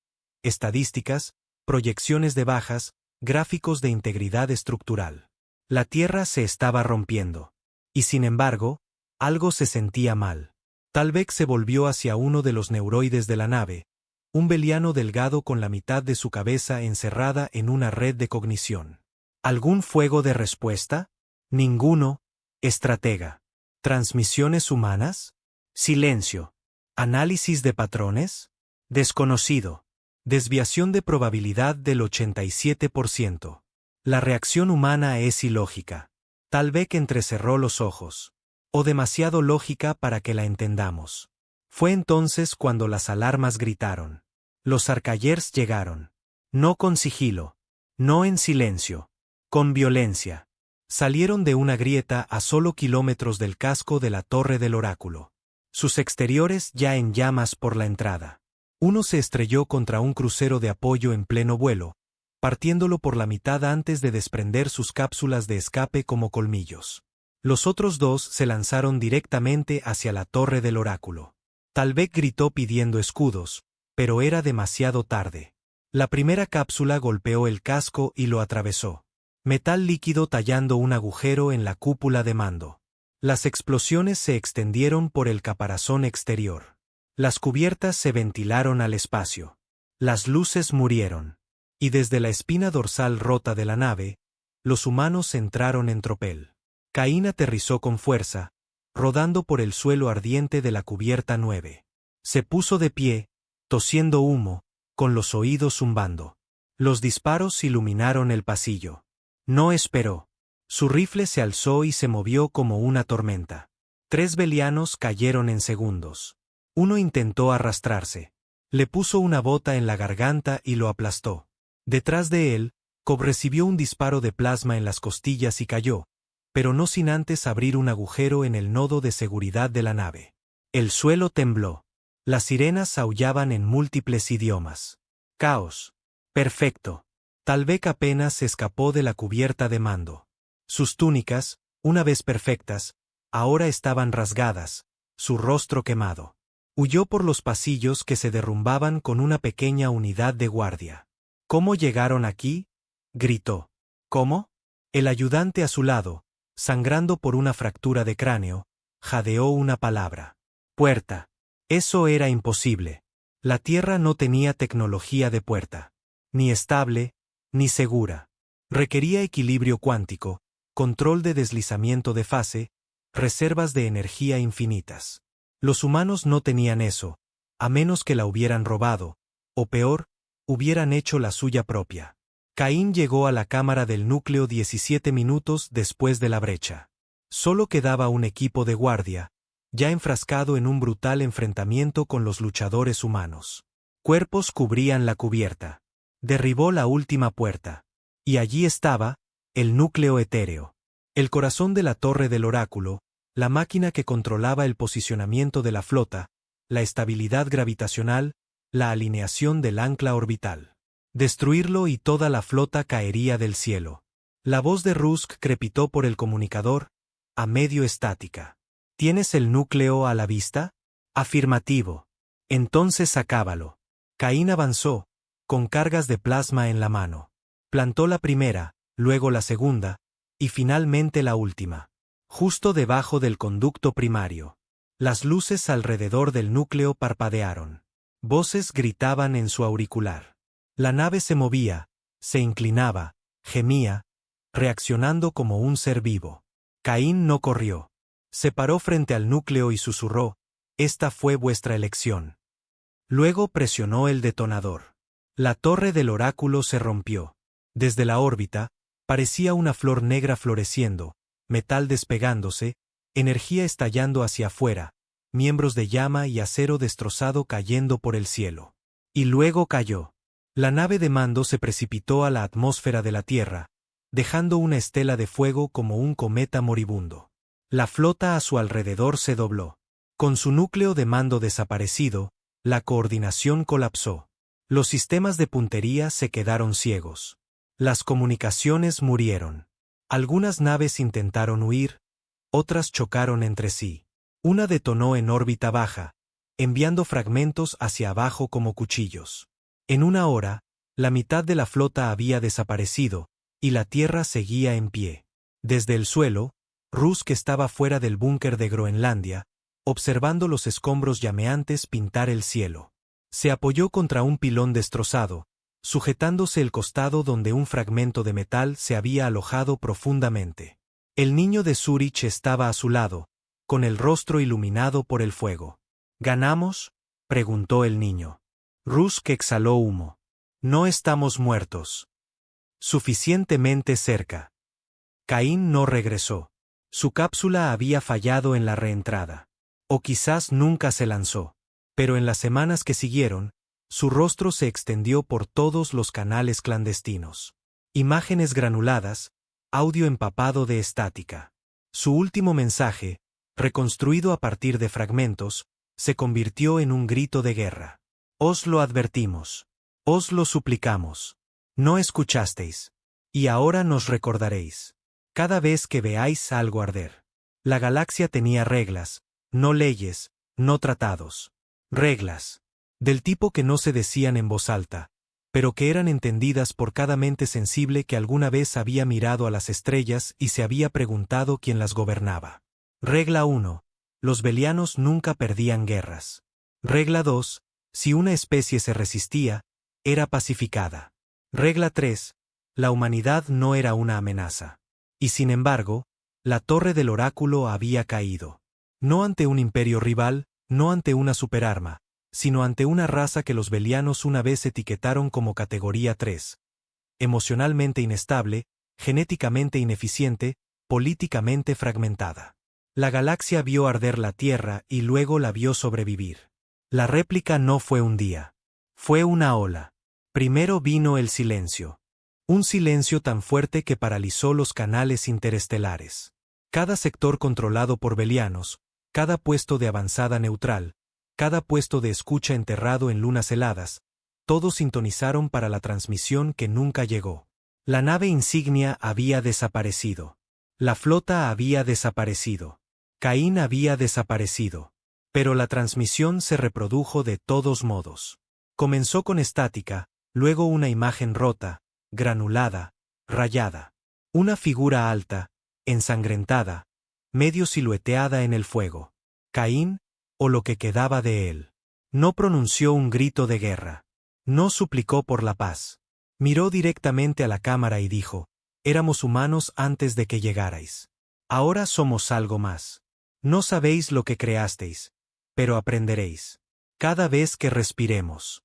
Estadísticas, proyecciones de bajas, gráficos de integridad estructural. La Tierra se estaba rompiendo. Y sin embargo, algo se sentía mal. Talbek se volvió hacia uno de los neuroides de la nave, un beliano delgado con la mitad de su cabeza encerrada en una red de cognición. ¿Algún fuego de respuesta? Ninguno, estratega. ¿Transmisiones humanas? Silencio. ¿Análisis de patrones? Desconocido. Desviación de probabilidad del 87%. La reacción humana es ilógica. Talbek entrecerró los ojos. O demasiado lógica para que la entendamos. Fue entonces cuando las alarmas gritaron. Los arcayers llegaron. No con sigilo. No en silencio. Con violencia. Salieron de una grieta a solo kilómetros del casco de la torre del oráculo. Sus exteriores ya en llamas por la entrada. Uno se estrelló contra un crucero de apoyo en pleno vuelo, partiéndolo por la mitad antes de desprender sus cápsulas de escape como colmillos. Los otros 2 se lanzaron directamente hacia la torre del oráculo. Talbek gritó pidiendo escudos, pero era demasiado tarde. La primera cápsula golpeó el casco y lo atravesó. Metal líquido tallando un agujero en la cúpula de mando. Las explosiones se extendieron por el caparazón exterior. Las cubiertas se ventilaron al espacio. Las luces murieron. Y desde la espina dorsal rota de la nave, los humanos entraron en tropel. Caín aterrizó con fuerza, rodando por el suelo ardiente de la cubierta 9. Se puso de pie, tosiendo humo, con los oídos zumbando. Los disparos iluminaron el pasillo. No esperó. Su rifle se alzó y se movió como una tormenta. 3 belianos cayeron en segundos. Uno intentó arrastrarse. Le puso una bota en la garganta y lo aplastó. Detrás de él, Cobb recibió un disparo de plasma en las costillas y cayó, pero no sin antes abrir un agujero en el nodo de seguridad de la nave. El suelo tembló. Las sirenas aullaban en múltiples idiomas. Caos. Perfecto. Talbek apenas se escapó de la cubierta de mando. Sus túnicas, una vez perfectas, ahora estaban rasgadas, su rostro quemado. Huyó por los pasillos que se derrumbaban con una pequeña unidad de guardia. ¿Cómo llegaron aquí?, gritó. ¿Cómo? El ayudante a su lado, sangrando por una fractura de cráneo, jadeó una palabra. Puerta. Eso era imposible. La Tierra no tenía tecnología de puerta. Ni estable, ni segura. Requería equilibrio cuántico, control de deslizamiento de fase, reservas de energía infinitas. Los humanos no tenían eso, a menos que la hubieran robado, o peor, hubieran hecho la suya propia. Caín llegó a la cámara del núcleo 17 minutos después de la brecha. Solo quedaba un equipo de guardia, ya enfrascado en un brutal enfrentamiento con los luchadores humanos. Cuerpos cubrían la cubierta. Derribó la última puerta. Y allí estaba, el núcleo etéreo. El corazón de la torre del oráculo, la máquina que controlaba el posicionamiento de la flota, la estabilidad gravitacional, la alineación del ancla orbital. Destruirlo y toda la flota caería del cielo. La voz de Rusk crepitó por el comunicador, a medio estática. ¿Tienes el núcleo a la vista? Afirmativo. Entonces acábalo. Caín avanzó, con cargas de plasma en la mano. Plantó la primera, luego la segunda, y finalmente la última. Justo debajo del conducto primario. Las luces alrededor del núcleo parpadearon. Voces gritaban en su auricular. La nave se movía, se inclinaba, gemía, reaccionando como un ser vivo. Caín no corrió. Se paró frente al núcleo y susurró: «Esta fue vuestra elección». Luego presionó el detonador. La torre del oráculo se rompió. Desde la órbita, parecía una flor negra floreciendo, metal despegándose, energía estallando hacia afuera, miembros de llama y acero destrozado cayendo por el cielo. Y luego cayó. La nave de mando se precipitó a la atmósfera de la Tierra, dejando una estela de fuego como un cometa moribundo. La flota a su alrededor se dobló. Con su núcleo de mando desaparecido, la coordinación colapsó. Los sistemas de puntería se quedaron ciegos. Las comunicaciones murieron. Algunas naves intentaron huir, otras chocaron entre sí. Una detonó en órbita baja, enviando fragmentos hacia abajo como cuchillos. En una hora, la mitad de la flota había desaparecido, y la Tierra seguía en pie. Desde el suelo, Rusk estaba fuera del búnker de Groenlandia, observando los escombros llameantes pintar el cielo. Se apoyó contra un pilón destrozado, sujetándose el costado donde un fragmento de metal se había alojado profundamente. El niño de Zurich estaba a su lado, con el rostro iluminado por el fuego. ¿Ganamos?, preguntó el niño. Rusk exhaló humo. No estamos muertos. Suficientemente cerca. Caín no regresó. Su cápsula había fallado en la reentrada. O quizás nunca se lanzó. Pero en las semanas que siguieron, su rostro se extendió por todos los canales clandestinos. Imágenes granuladas, audio empapado de estática. Su último mensaje, reconstruido a partir de fragmentos, se convirtió en un grito de guerra. Os lo advertimos. Os lo suplicamos. No escuchasteis. Y ahora nos recordaréis. Cada vez que veáis algo arder. La galaxia tenía reglas, no leyes, no tratados. Reglas. Del tipo que no se decían en voz alta, pero que eran entendidas por cada mente sensible que alguna vez había mirado a las estrellas y se había preguntado quién las gobernaba. Regla 1. Los belianos nunca perdían guerras. Regla 2. Si una especie se resistía, era pacificada. Regla 3. La humanidad no era una amenaza. Y sin embargo, la torre del oráculo había caído. No ante un imperio rival, no ante una superarma, sino ante una raza que los belianos una vez etiquetaron como categoría 3. Emocionalmente inestable, genéticamente ineficiente, políticamente fragmentada. La galaxia vio arder la Tierra y luego la vio sobrevivir. La réplica no fue un día. Fue una ola. Primero vino el silencio. Un silencio tan fuerte que paralizó los canales interestelares. Cada sector controlado por belianos, cada puesto de avanzada neutral, cada puesto de escucha enterrado en lunas heladas, todos sintonizaron para la transmisión que nunca llegó. La nave insignia había desaparecido. La flota había desaparecido. Caín había desaparecido. Pero la transmisión se reprodujo de todos modos. Comenzó con estática, luego una imagen rota, granulada, rayada. Una figura alta, ensangrentada, medio silueteada en el fuego. Caín, o lo que quedaba de él. No pronunció un grito de guerra. No suplicó por la paz. Miró directamente a la cámara y dijo: éramos humanos antes de que llegarais. Ahora somos algo más. No sabéis lo que creasteis, pero aprenderéis. Cada vez que respiremos.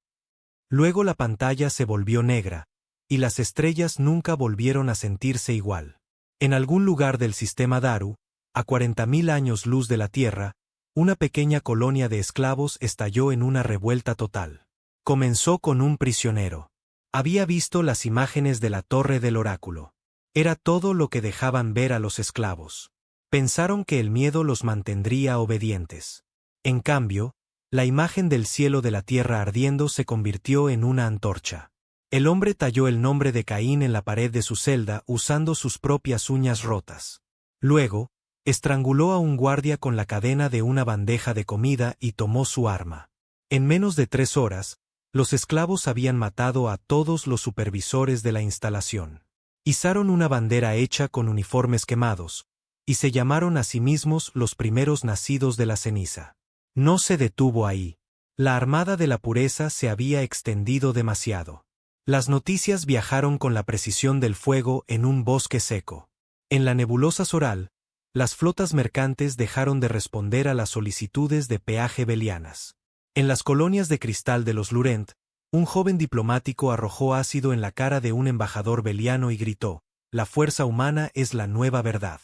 Luego la pantalla se volvió negra, y las estrellas nunca volvieron a sentirse igual. En algún lugar del sistema Daru, a 40.000 años luz de la Tierra, una pequeña colonia de esclavos estalló en una revuelta total. Comenzó con un prisionero. Había visto las imágenes de la torre del oráculo. Era todo lo que dejaban ver a los esclavos. Pensaron que el miedo los mantendría obedientes. En cambio, la imagen del cielo de la tierra ardiendo se convirtió en una antorcha. El hombre talló el nombre de Caín en la pared de su celda usando sus propias uñas rotas. Luego, estranguló a un guardia con la cadena de una bandeja de comida y tomó su arma. En menos de 3 horas, los esclavos habían matado a todos los supervisores de la instalación. Izaron una bandera hecha con uniformes quemados, y se llamaron a sí mismos los primeros nacidos de la ceniza. No se detuvo ahí. La armada de la pureza se había extendido demasiado. Las noticias viajaron con la precisión del fuego en un bosque seco. En la nebulosa Soral, las flotas mercantes dejaron de responder a las solicitudes de peaje belianas. En las colonias de cristal de los Lurent, un joven diplomático arrojó ácido en la cara de un embajador beliano y gritó: la fuerza humana es la nueva verdad.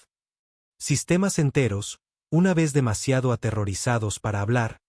Sistemas enteros, una vez demasiado aterrorizados para hablar,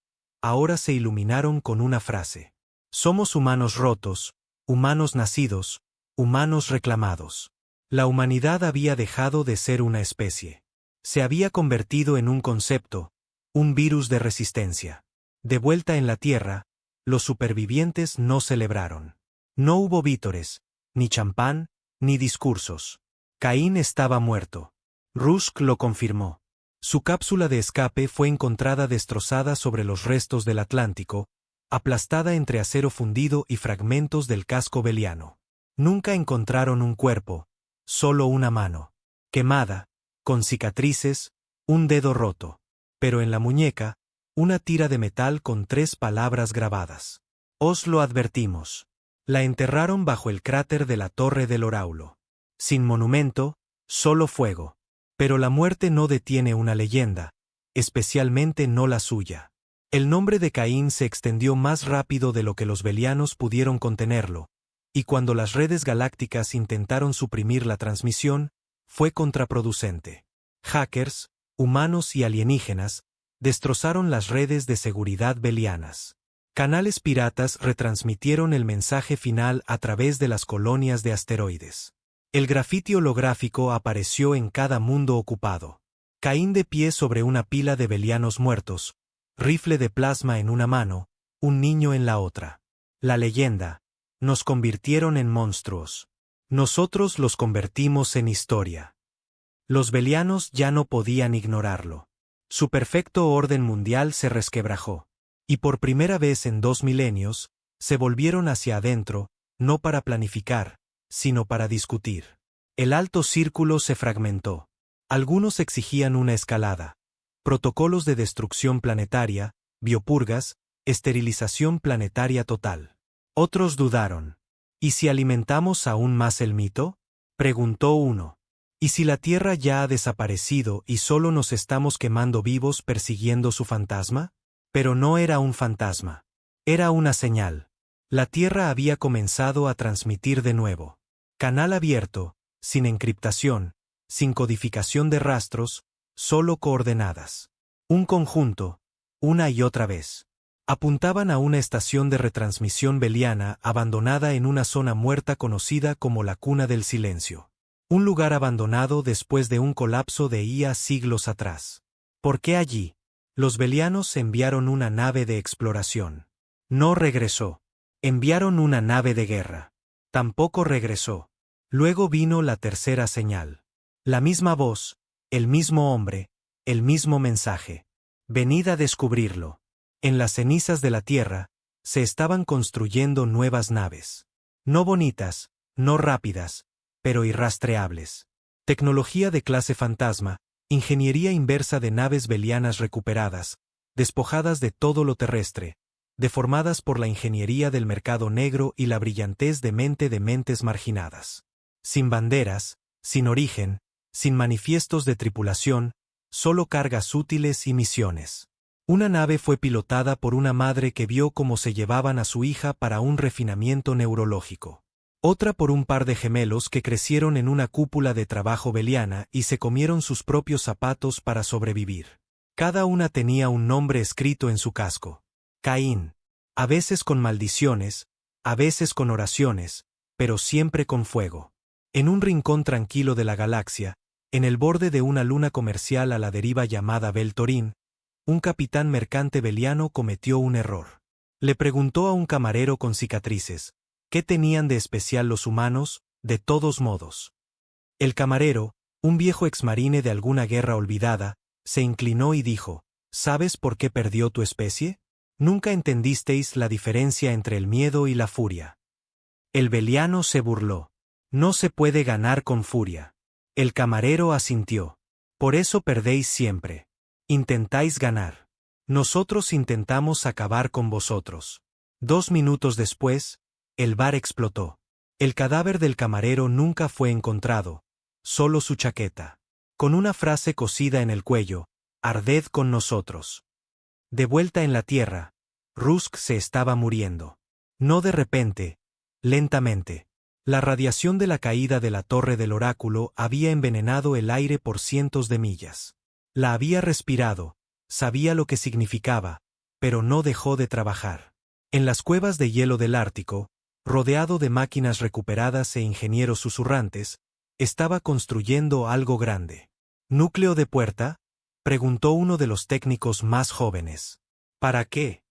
ahora se iluminaron con una frase. Somos humanos rotos, humanos nacidos, humanos reclamados. La humanidad había dejado de ser una especie. Se había convertido en un concepto, un virus de resistencia. De vuelta en la Tierra, los supervivientes no celebraron. No hubo vítores, ni champán, ni discursos. Caín estaba muerto. Rusk lo confirmó. Su cápsula de escape fue encontrada destrozada sobre los restos del Atlántico, aplastada entre acero fundido y fragmentos del casco beliano. Nunca encontraron un cuerpo, solo una mano, quemada, con cicatrices, un dedo roto. Pero en la muñeca, una tira de metal con 3 palabras grabadas. Os lo advertimos. La enterraron bajo el cráter de la Torre del Oráculo. Sin monumento, solo fuego. Pero la muerte no detiene una leyenda, especialmente no la suya. El nombre de Caín se extendió más rápido de lo que los belianos pudieron contenerlo, y cuando las redes galácticas intentaron suprimir la transmisión, fue contraproducente. Hackers, humanos y alienígenas, destrozaron las redes de seguridad belianas. Canales piratas retransmitieron el mensaje final a través de las colonias de asteroides. El grafiti holográfico apareció en cada mundo ocupado. Caín de pie sobre una pila de belianos muertos, rifle de plasma en una mano, un niño en la otra. La leyenda: nos convirtieron en monstruos. Nosotros los convertimos en historia. Los belianos ya no podían ignorarlo. Su perfecto orden mundial se resquebrajó. Y por primera vez en 2 milenios, se volvieron hacia adentro, no para planificar, sino para discutir. El alto círculo se fragmentó. Algunos exigían una escalada, protocolos de destrucción planetaria, biopurgas, esterilización planetaria total. Otros dudaron. ¿Y si alimentamos aún más el mito? Preguntó uno. ¿Y si la Tierra ya ha desaparecido y solo nos estamos quemando vivos persiguiendo su fantasma? Pero no era un fantasma. Era una señal. La Tierra había comenzado a transmitir de nuevo. Canal abierto, sin encriptación, sin codificación de rastros, solo coordenadas. Un conjunto, una y otra vez. Apuntaban a una estación de retransmisión beliana abandonada en una zona muerta conocida como la Cuna del Silencio. Un lugar abandonado después de un colapso de IA siglos atrás. ¿Por qué allí? Los belianos enviaron una nave de exploración. No regresó. Enviaron una nave de guerra. Tampoco regresó. Luego vino la tercera señal. La misma voz, el mismo hombre, el mismo mensaje. Venid a descubrirlo. En las cenizas de la Tierra, se estaban construyendo nuevas naves. No bonitas, no rápidas, pero irrastreables. Tecnología de clase fantasma, ingeniería inversa de naves belianas recuperadas, despojadas de todo lo terrestre, deformadas por la ingeniería del mercado negro y la brillantez de mentes marginadas. Sin banderas, sin origen, sin manifiestos de tripulación, solo cargas útiles y misiones. Una nave fue pilotada por una madre que vio cómo se llevaban a su hija para un refinamiento neurológico. Otra por un par de gemelos que crecieron en una cúpula de trabajo beliana y se comieron sus propios zapatos para sobrevivir. Cada una tenía un nombre escrito en su casco. Caín. A veces con maldiciones, a veces con oraciones, pero siempre con fuego. En un rincón tranquilo de la galaxia, en el borde de una luna comercial a la deriva llamada Beltorín, un capitán mercante beliano cometió un error. Le preguntó a un camarero con cicatrices, ¿qué tenían de especial los humanos, de todos modos? El camarero, un viejo exmarine de alguna guerra olvidada, se inclinó y dijo, ¿sabes por qué perdió tu especie? Nunca entendisteis la diferencia entre el miedo y la furia. El beliano se burló. No se puede ganar con furia. El camarero asintió. Por eso perdéis siempre. Intentáis ganar. Nosotros intentamos acabar con vosotros. 2 minutos después, el bar explotó. El cadáver del camarero nunca fue encontrado, solo su chaqueta. Con una frase cosida en el cuello, arded con nosotros. De vuelta en la tierra, Rusk se estaba muriendo. No de repente, lentamente. La radiación de la caída de la torre del oráculo había envenenado el aire por cientos de millas. La había respirado, sabía lo que significaba, pero no dejó de trabajar. En las cuevas de hielo del Ártico, rodeado de máquinas recuperadas e ingenieros susurrantes, estaba construyendo algo grande. ¿Núcleo de puerta?, preguntó uno de los técnicos más jóvenes. ¿Para qué?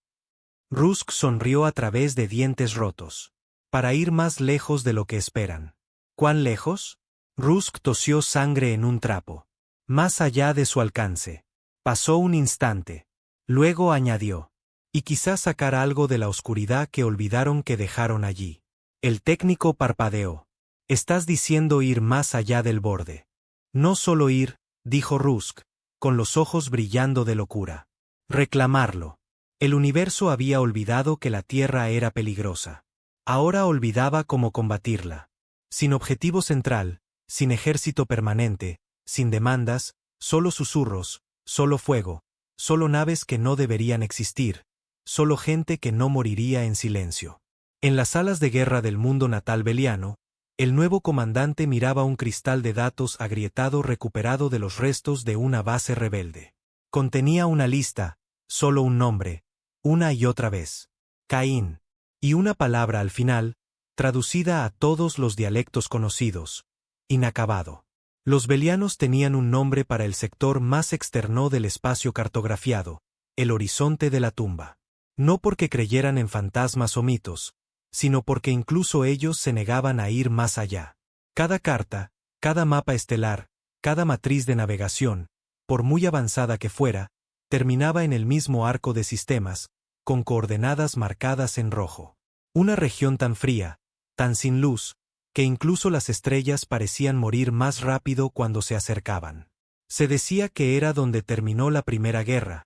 Rusk sonrió a través de dientes rotos. Para ir más lejos de lo que esperan. ¿Cuán lejos? Rusk tosió sangre en un trapo. Más allá de su alcance. Pasó un instante. Luego añadió. Y quizás sacar algo de la oscuridad que olvidaron que dejaron allí. El técnico parpadeó. Estás diciendo ir más allá del borde. No solo ir, dijo Rusk, con los ojos brillando de locura. Reclamarlo. El universo había olvidado que la Tierra era peligrosa. Ahora olvidaba cómo combatirla. Sin objetivo central, sin ejército permanente, sin demandas, solo susurros, solo fuego, solo naves que no deberían existir, solo gente que no moriría en silencio. En las salas de guerra del mundo natal beliano, el nuevo comandante miraba un cristal de datos agrietado recuperado de los restos de una base rebelde. Contenía una lista, solo un nombre, una y otra vez. Caín. Y una palabra al final, traducida a todos los dialectos conocidos. Inacabado. Los belianos tenían un nombre para el sector más externo del espacio cartografiado, el horizonte de la tumba. No porque creyeran en fantasmas o mitos, sino porque incluso ellos se negaban a ir más allá. Cada carta, cada mapa estelar, cada matriz de navegación, por muy avanzada que fuera, terminaba en el mismo arco de sistemas, con coordenadas marcadas en rojo. Una región tan fría, tan sin luz, que incluso las estrellas parecían morir más rápido cuando se acercaban. Se decía que era donde terminó la Primera Guerra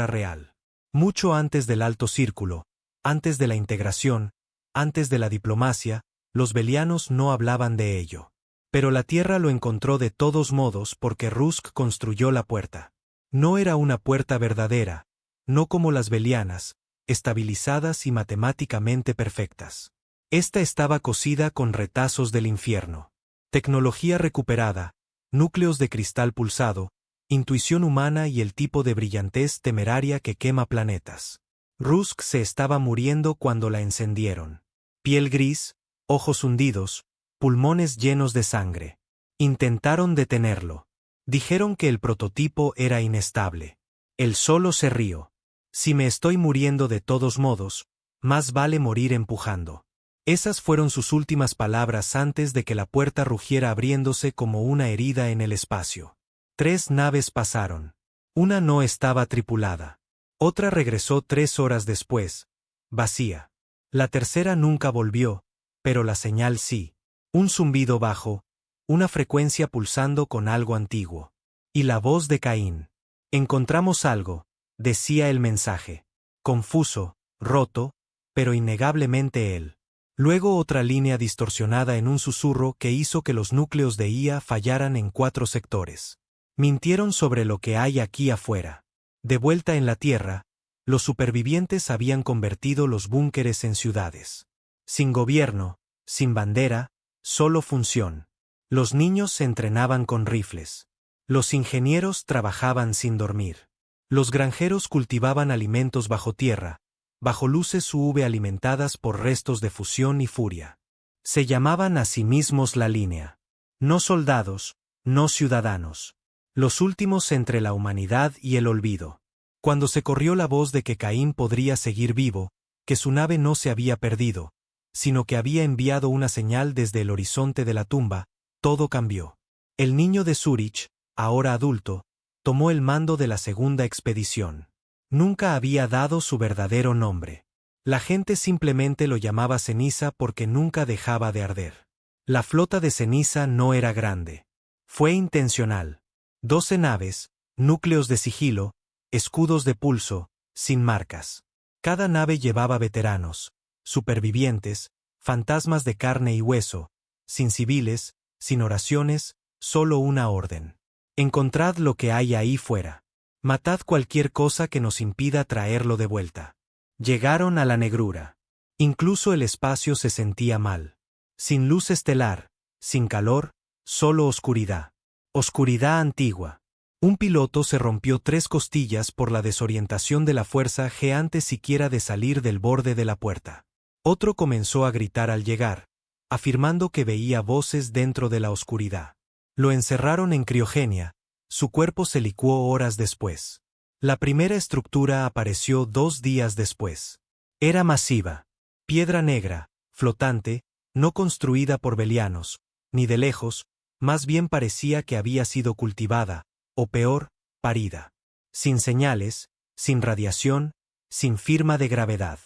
real. Mucho antes del Alto Círculo, antes de la integración, antes de la diplomacia, los belianos no hablaban de ello. Pero la Tierra lo encontró de todos modos porque Rusk construyó la puerta. No era una puerta verdadera, no como las belianas, estabilizadas y matemáticamente perfectas. Esta estaba cosida con retazos del infierno. Tecnología recuperada, núcleos de cristal pulsado, intuición humana y el tipo de brillantez temeraria que quema planetas. Rusk se estaba muriendo cuando la encendieron. Piel gris, ojos hundidos, pulmones llenos de sangre. Intentaron detenerlo. Dijeron que el prototipo era inestable. Él solo se rió. Si me estoy muriendo de todos modos, más vale morir empujando. Esas fueron sus últimas palabras antes de que la puerta rugiera abriéndose como una herida en el espacio. 3 naves pasaron. Una no estaba tripulada. Otra regresó 3 horas después, vacía. La tercera nunca volvió, pero la señal sí. Un zumbido bajo, una frecuencia pulsando con algo antiguo. Y la voz de Caín. Encontramos algo, decía el mensaje. Confuso, roto, pero innegablemente él. Luego otra línea distorsionada en un susurro que hizo que los núcleos de IA fallaran en 4 sectores. Mintieron sobre lo que hay aquí afuera. De vuelta en la Tierra, los supervivientes habían convertido los búnkeres en ciudades. Sin gobierno, sin bandera, solo función. Los niños se entrenaban con rifles. Los ingenieros trabajaban sin dormir. Los granjeros cultivaban alimentos bajo tierra, bajo luces UV alimentadas por restos de fusión y furia. Se llamaban a sí mismos la línea. No soldados, no ciudadanos. Los últimos entre la humanidad y el olvido. Cuando se corrió la voz de que Caín podría seguir vivo, que su nave no se había perdido, sino que había enviado una señal desde el horizonte de la tumba, todo cambió. El niño de Zúrich, ahora adulto, tomó el mando de la segunda expedición. Nunca había dado su verdadero nombre. La gente simplemente lo llamaba Ceniza porque nunca dejaba de arder. La flota de Ceniza no era grande. Fue intencional. 12 naves, núcleos de sigilo, escudos de pulso, sin marcas. Cada nave llevaba veteranos, supervivientes, fantasmas de carne y hueso, sin civiles, sin oraciones, solo una orden. Encontrad lo que hay ahí fuera. Matad cualquier cosa que nos impida traerlo de vuelta. Llegaron a la negrura. Incluso el espacio se sentía mal. Sin luz estelar, sin calor, solo oscuridad. Oscuridad antigua. Un piloto se rompió 3 costillas por la desorientación de la fuerza G antes siquiera de salir del borde de la puerta. Otro comenzó a gritar al llegar, afirmando que veía voces dentro de la oscuridad. Lo encerraron en criogenia, su cuerpo se licuó horas después. La primera estructura apareció 2 días después. Era masiva, piedra negra, flotante, no construida por belianos, ni de lejos, más bien parecía que había sido cultivada, o peor, parida. Sin señales, sin radiación, sin firma de gravedad.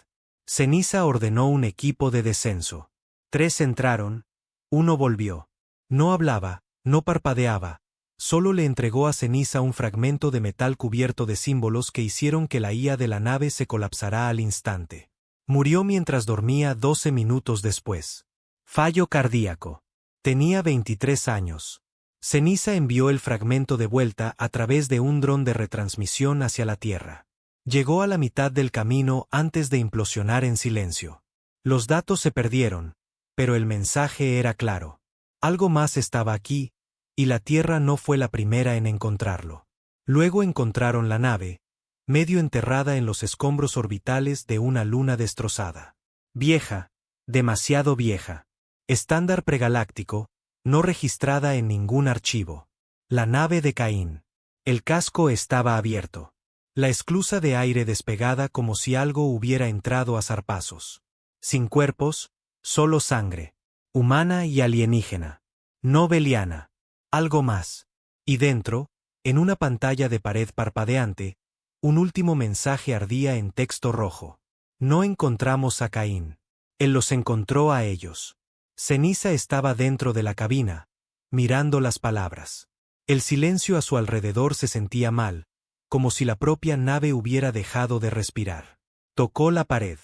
Ceniza ordenó un equipo de descenso. 3 entraron, 1 volvió. No hablaba, no parpadeaba, solo le entregó a Ceniza un fragmento de metal cubierto de símbolos que hicieron que la IA de la nave se colapsara al instante. Murió mientras dormía 12 minutos después. Fallo cardíaco. Tenía 23 años. Ceniza envió el fragmento de vuelta a través de un dron de retransmisión hacia la Tierra. Llegó a la mitad del camino antes de implosionar en silencio. Los datos se perdieron, pero el mensaje era claro. Algo más estaba aquí, y la Tierra no fue la primera en encontrarlo. Luego encontraron la nave, medio enterrada en los escombros orbitales de una luna destrozada. Vieja, demasiado vieja. Estándar pregaláctico, no registrada en ningún archivo. La nave de Caín. El casco estaba abierto. La esclusa de aire despegada como si algo hubiera entrado a zarpazos. Sin cuerpos, solo sangre. Humana y alienígena. No beliana. Algo más. Y dentro, en una pantalla de pared parpadeante, un último mensaje ardía en texto rojo. No encontramos a Caín. Él los encontró a ellos. Ceniza estaba dentro de la cabina, mirando las palabras. El silencio a su alrededor se sentía mal, como si la propia nave hubiera dejado de respirar. Tocó la pared.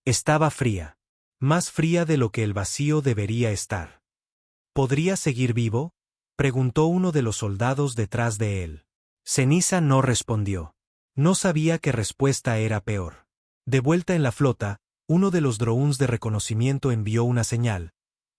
Estaba fría. Más fría de lo que el vacío debería estar. ¿Podría seguir vivo?, preguntó uno de los soldados detrás de él. Ceniza no respondió. No sabía qué respuesta era peor. De vuelta en la flota, uno de los drones de reconocimiento envió una señal,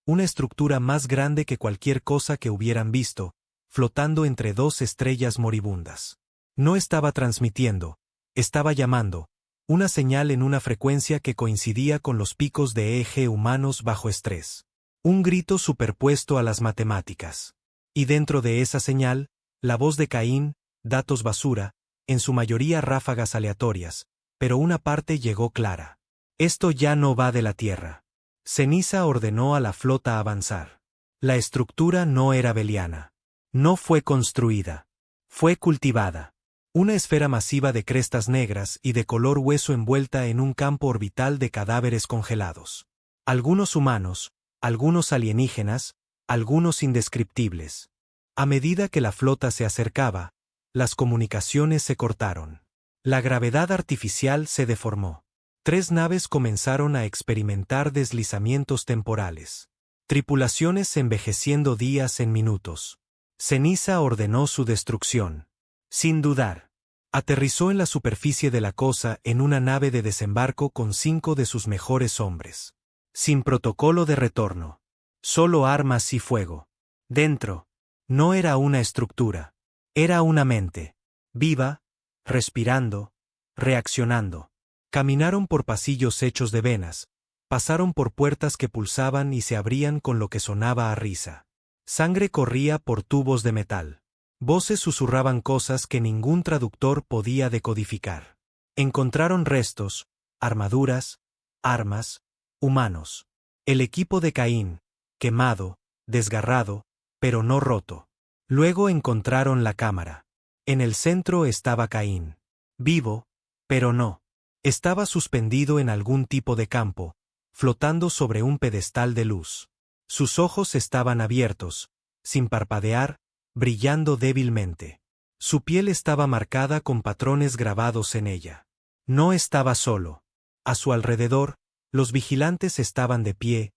una estructura más grande que cualquier cosa que hubieran visto, flotando entre 2 estrellas moribundas. No estaba transmitiendo, estaba llamando, una señal en una frecuencia que coincidía con los picos de eje humanos bajo estrés. Un grito superpuesto a las matemáticas. Y dentro de esa señal, la voz de Caín, datos basura, en su mayoría ráfagas aleatorias, pero una parte llegó clara. Esto ya no va de la Tierra. Ceniza ordenó a la flota avanzar. La estructura no era beliana. No fue construida. Fue cultivada. Una esfera masiva de crestas negras y de color hueso envuelta en un campo orbital de cadáveres congelados. Algunos humanos, algunos alienígenas, algunos indescriptibles. A medida que la flota se acercaba, las comunicaciones se cortaron. La gravedad artificial se deformó. 3 naves comenzaron a experimentar deslizamientos temporales. Tripulaciones envejeciendo días en minutos. Ceniza ordenó su destrucción. Sin dudar. Aterrizó en la superficie de la cosa en una nave de desembarco con 5 de sus mejores hombres. Sin protocolo de retorno. Solo armas y fuego. Dentro. No era una estructura. Era una mente. Viva, respirando, reaccionando. Caminaron por pasillos hechos de venas. Pasaron por puertas que pulsaban y se abrían con lo que sonaba a risa. Sangre corría por tubos de metal. Voces susurraban cosas que ningún traductor podía decodificar. Encontraron restos, armaduras, armas, humanos. El equipo de Caín, quemado, desgarrado, pero no roto. Luego encontraron la cámara. En el centro estaba Caín. Vivo, pero no. Estaba suspendido en algún tipo de campo, flotando sobre un pedestal de luz. Sus ojos estaban abiertos, sin parpadear, brillando débilmente. Su piel estaba marcada con patrones grabados en ella. No estaba solo. A su alrededor, los vigilantes estaban de pie,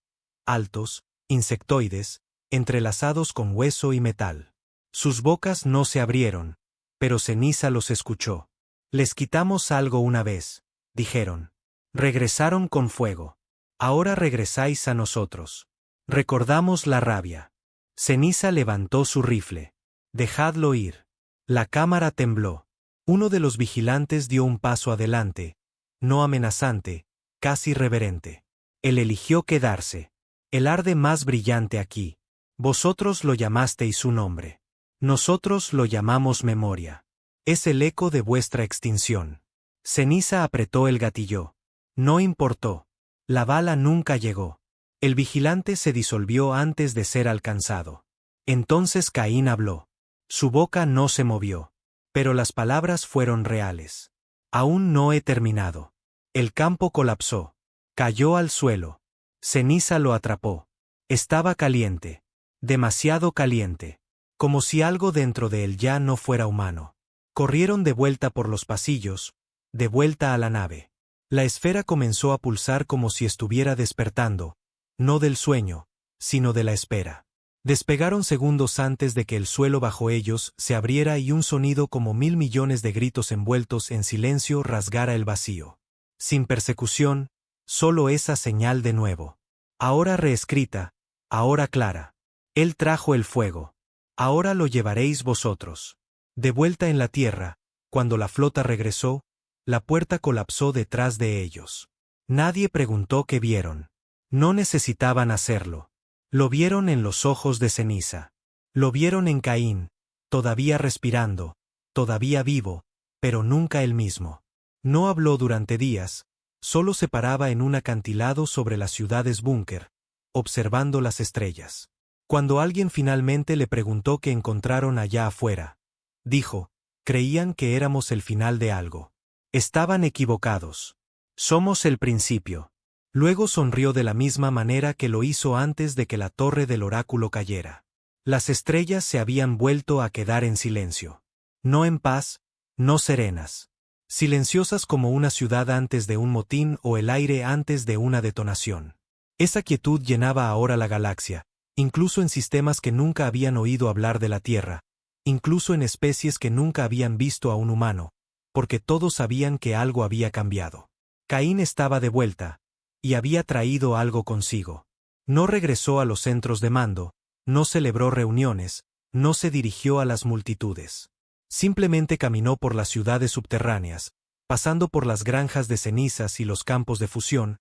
altos, insectoides, entrelazados con hueso y metal. Sus bocas no se abrieron, pero Ceniza los escuchó. Les quitamos algo una vez, dijeron. Regresaron con fuego. Ahora regresáis a nosotros. Recordamos la rabia. Ceniza levantó su rifle. Dejadlo ir. La cámara tembló. Uno de los vigilantes dio un paso adelante, no amenazante, casi reverente. Él eligió quedarse. El arde más brillante aquí. Vosotros lo llamasteis su nombre. Nosotros lo llamamos memoria. Es el eco de vuestra extinción. Ceniza apretó el gatillo. No importó. La bala nunca llegó. El vigilante se disolvió antes de ser alcanzado. Entonces Caín habló. Su boca no se movió. Pero las palabras fueron reales. Aún no he terminado. El campo colapsó. Cayó al suelo. Ceniza lo atrapó. Estaba caliente. Demasiado caliente. Como si algo dentro de él ya no fuera humano. Corrieron de vuelta por los pasillos, de vuelta a la nave. La esfera comenzó a pulsar como si estuviera despertando, no del sueño, sino de la espera. Despegaron segundos antes de que el suelo bajo ellos se abriera y un sonido como 1000 millones de gritos envueltos en silencio rasgara el vacío. Sin persecución, solo esa señal de nuevo. Ahora reescrita, ahora clara. Él trajo el fuego. Ahora lo llevaréis vosotros. De vuelta en la tierra, cuando la flota regresó, la puerta colapsó detrás de ellos. Nadie preguntó qué vieron. No necesitaban hacerlo. Lo vieron en los ojos de Ceniza. Lo vieron en Caín, todavía respirando, todavía vivo, pero nunca el mismo. No habló durante días, solo se paraba en un acantilado sobre las ciudades búnker, observando las estrellas. Cuando alguien finalmente le preguntó qué encontraron allá afuera, dijo, creían que éramos el final de algo. Estaban equivocados. Somos el principio. Luego sonrió de la misma manera que lo hizo antes de que la torre del oráculo cayera. Las estrellas se habían vuelto a quedar en silencio. No en paz, no serenas. Silenciosas como una ciudad antes de un motín o el aire antes de una detonación. Esa quietud llenaba ahora la galaxia, incluso en sistemas que nunca habían oído hablar de la Tierra, incluso en especies que nunca habían visto a un humano, porque todos sabían que algo había cambiado. Caín estaba de vuelta, y había traído algo consigo. No regresó a los centros de mando, no celebró reuniones, no se dirigió a las multitudes. Simplemente caminó por las ciudades subterráneas, pasando por las granjas de cenizas y los campos de fusión,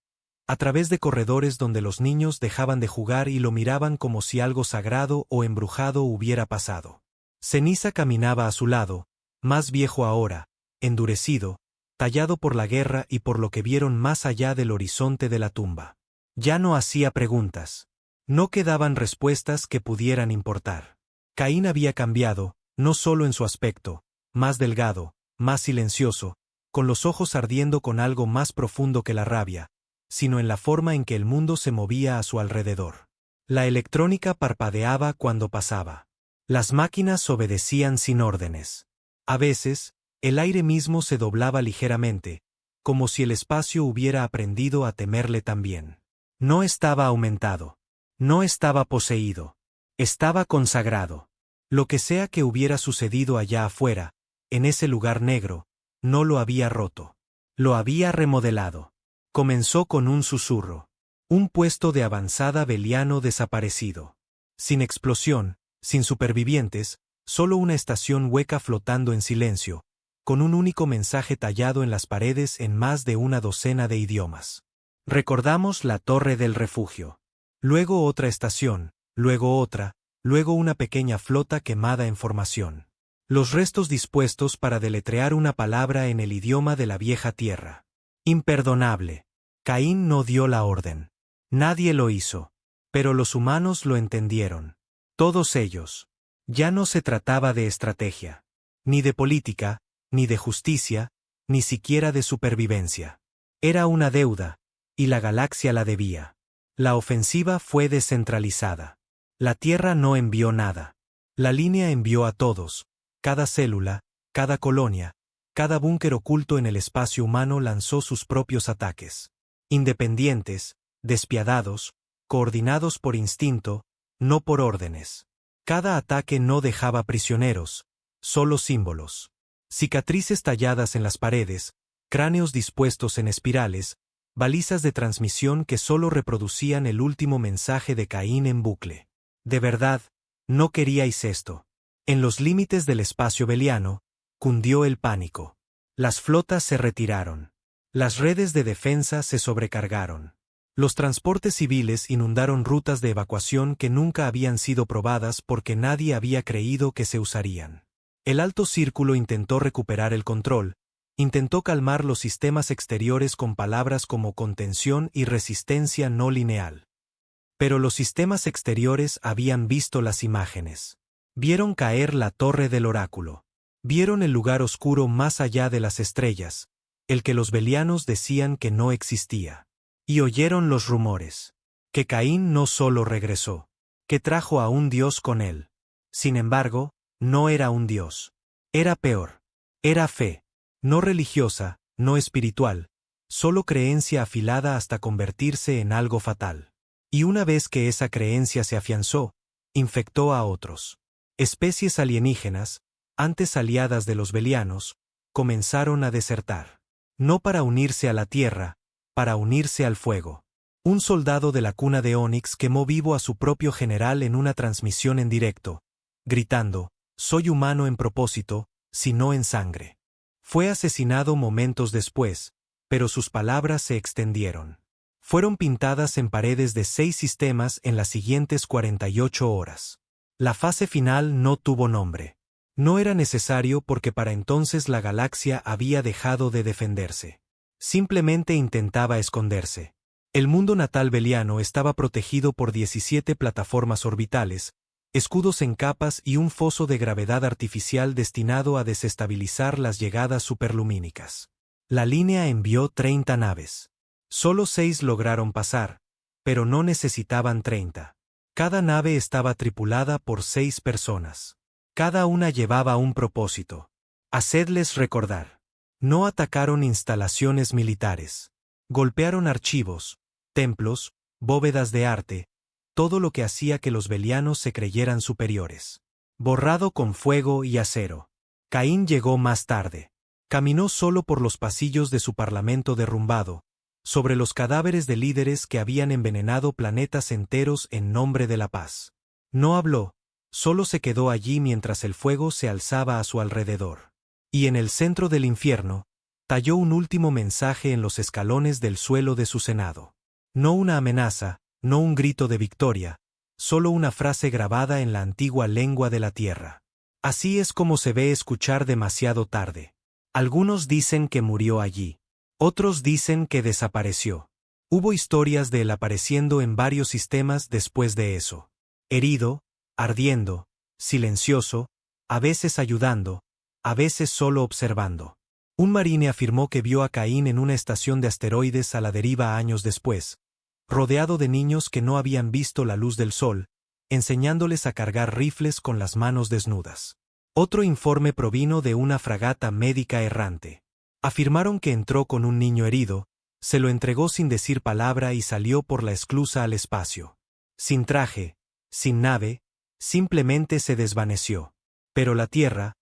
a través de corredores donde los niños dejaban de jugar y lo miraban como si algo sagrado o embrujado hubiera pasado. Ceniza caminaba a su lado, más viejo ahora, endurecido, tallado por la guerra y por lo que vieron más allá del horizonte de la tumba. Ya no hacía preguntas. No quedaban respuestas que pudieran importar. Caín había cambiado, no solo en su aspecto, más delgado, más silencioso, con los ojos ardiendo con algo más profundo que la rabia, sino en la forma en que el mundo se movía a su alrededor. La electrónica parpadeaba cuando pasaba. Las máquinas obedecían sin órdenes. A veces, el aire mismo se doblaba ligeramente, como si el espacio hubiera aprendido a temerle también. No estaba aumentado. No estaba poseído. Estaba consagrado. Lo que sea que hubiera sucedido allá afuera, en ese lugar negro, no lo había roto. Lo había remodelado. Comenzó con un susurro. Un puesto de avanzada beliano desaparecido. Sin explosión, sin supervivientes, solo una estación hueca flotando en silencio, con un único mensaje tallado en las paredes en más de una docena de idiomas. Recordamos la Torre del Refugio. Luego otra estación, luego otra, luego una pequeña flota quemada en formación. Los restos dispuestos para deletrear una palabra en el idioma de la vieja tierra. Imperdonable. Caín no dio la orden. Nadie lo hizo. Pero los humanos lo entendieron. Todos ellos. Ya no se trataba de estrategia. Ni de política, ni de justicia, ni siquiera de supervivencia. Era una deuda, y la galaxia la debía. La ofensiva fue descentralizada. La Tierra no envió nada. La línea envió a todos. Cada célula, cada colonia, cada búnker oculto en el espacio humano lanzó sus propios ataques. Independientes, despiadados, coordinados por instinto, no por órdenes. Cada ataque no dejaba prisioneros, solo símbolos. Cicatrices talladas en las paredes, cráneos dispuestos en espirales, balizas de transmisión que solo reproducían el último mensaje de Caín en bucle. De verdad, no queríais esto. En los límites del espacio beliano, cundió el pánico. Las flotas se retiraron. Las redes de defensa se sobrecargaron. Los transportes civiles inundaron rutas de evacuación que nunca habían sido probadas porque nadie había creído que se usarían. El Alto Círculo intentó recuperar el control, intentó calmar los sistemas exteriores con palabras como contención y resistencia no lineal. Pero los sistemas exteriores habían visto las imágenes. Vieron caer la torre del oráculo. Vieron el lugar oscuro más allá de las estrellas, el que los belianos decían que no existía. Y oyeron los rumores. Que Caín no solo regresó, que trajo a un dios con él. Sin embargo, no era un dios. Era peor. Era fe. No religiosa, no espiritual, solo creencia afilada hasta convertirse en algo fatal. Y una vez que esa creencia se afianzó, infectó a otros. Especies alienígenas, antes aliadas de los belianos, comenzaron a desertar. No para unirse a la Tierra, para unirse al fuego. Un soldado de la cuna de Onix quemó vivo a su propio general en una transmisión en directo, gritando, «Soy humano en propósito, si no en sangre». Fue asesinado momentos después, pero sus palabras se extendieron. Fueron pintadas en paredes de 6 sistemas en las siguientes 48 horas. La fase final no tuvo nombre. No era necesario porque para entonces la galaxia había dejado de defenderse. Simplemente intentaba esconderse. El mundo natal beliano estaba protegido por 17 plataformas orbitales, escudos en capas y un foso de gravedad artificial destinado a desestabilizar las llegadas superlumínicas. La línea envió 30 naves. Solo 6 lograron pasar, pero no necesitaban 30. Cada nave estaba tripulada por 6 personas. Cada una llevaba un propósito. Hacedles recordar. No atacaron instalaciones militares. Golpearon archivos, templos, bóvedas de arte, todo lo que hacía que los belianos se creyeran superiores. Borrado con fuego y acero. Caín llegó más tarde. Caminó solo por los pasillos de su parlamento derrumbado, sobre los cadáveres de líderes que habían envenenado planetas enteros en nombre de la paz. No habló, solo se quedó allí mientras el fuego se alzaba a su alrededor. Y en el centro del infierno, talló un último mensaje en los escalones del suelo de su senado. No una amenaza, no un grito de victoria, solo una frase grabada en la antigua lengua de la tierra. Así es como se ve escuchar demasiado tarde. Algunos dicen que murió allí. Otros dicen que desapareció. Hubo historias de él apareciendo en varios sistemas después de eso. Herido, ardiendo, silencioso, a veces ayudando, a veces solo observando. Un marine afirmó que vio a Caín en una estación de asteroides a la deriva años después, rodeado de niños que no habían visto la luz del sol, enseñándoles a cargar rifles con las manos desnudas. Otro informe provino de una fragata médica errante. Afirmaron que entró con un niño herido, se lo entregó sin decir palabra y salió por la esclusa al espacio. Sin traje, sin nave, simplemente se desvaneció. Pero la Tierra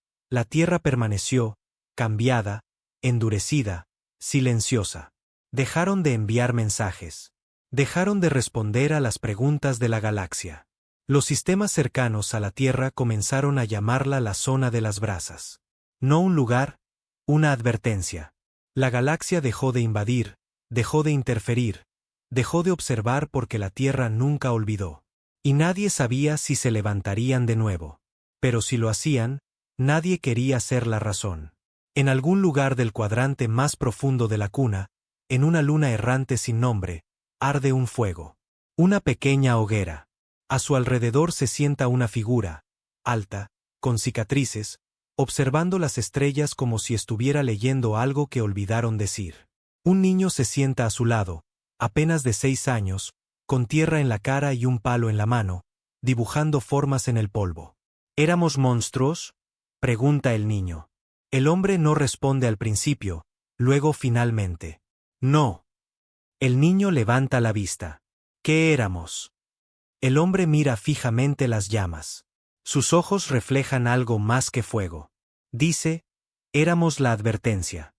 permaneció, cambiada, endurecida, silenciosa. Dejaron de enviar mensajes. Dejaron de responder a las preguntas de la galaxia. Los sistemas cercanos a la Tierra comenzaron a llamarla la zona de las brasas. No un lugar, una advertencia. La galaxia dejó de invadir, dejó de interferir, dejó de observar porque la Tierra nunca olvidó. Y nadie sabía si se levantarían de nuevo. Pero si lo hacían, nadie quería ser la razón. En algún lugar del cuadrante más profundo de la cuna, en una luna errante sin nombre, arde un fuego. Una pequeña hoguera. A su alrededor se sienta una figura, alta, con cicatrices, observando las estrellas como si estuviera leyendo algo que olvidaron decir. Un niño se sienta a su lado, apenas de 6 años, con tierra en la cara y un palo en la mano, dibujando formas en el polvo. ¿Éramos monstruos?, pregunta el niño. El hombre no responde al principio, luego finalmente. No. El niño levanta la vista. ¿Qué éramos? El hombre mira fijamente las llamas. Sus ojos reflejan algo más que fuego. Dice, éramos la advertencia.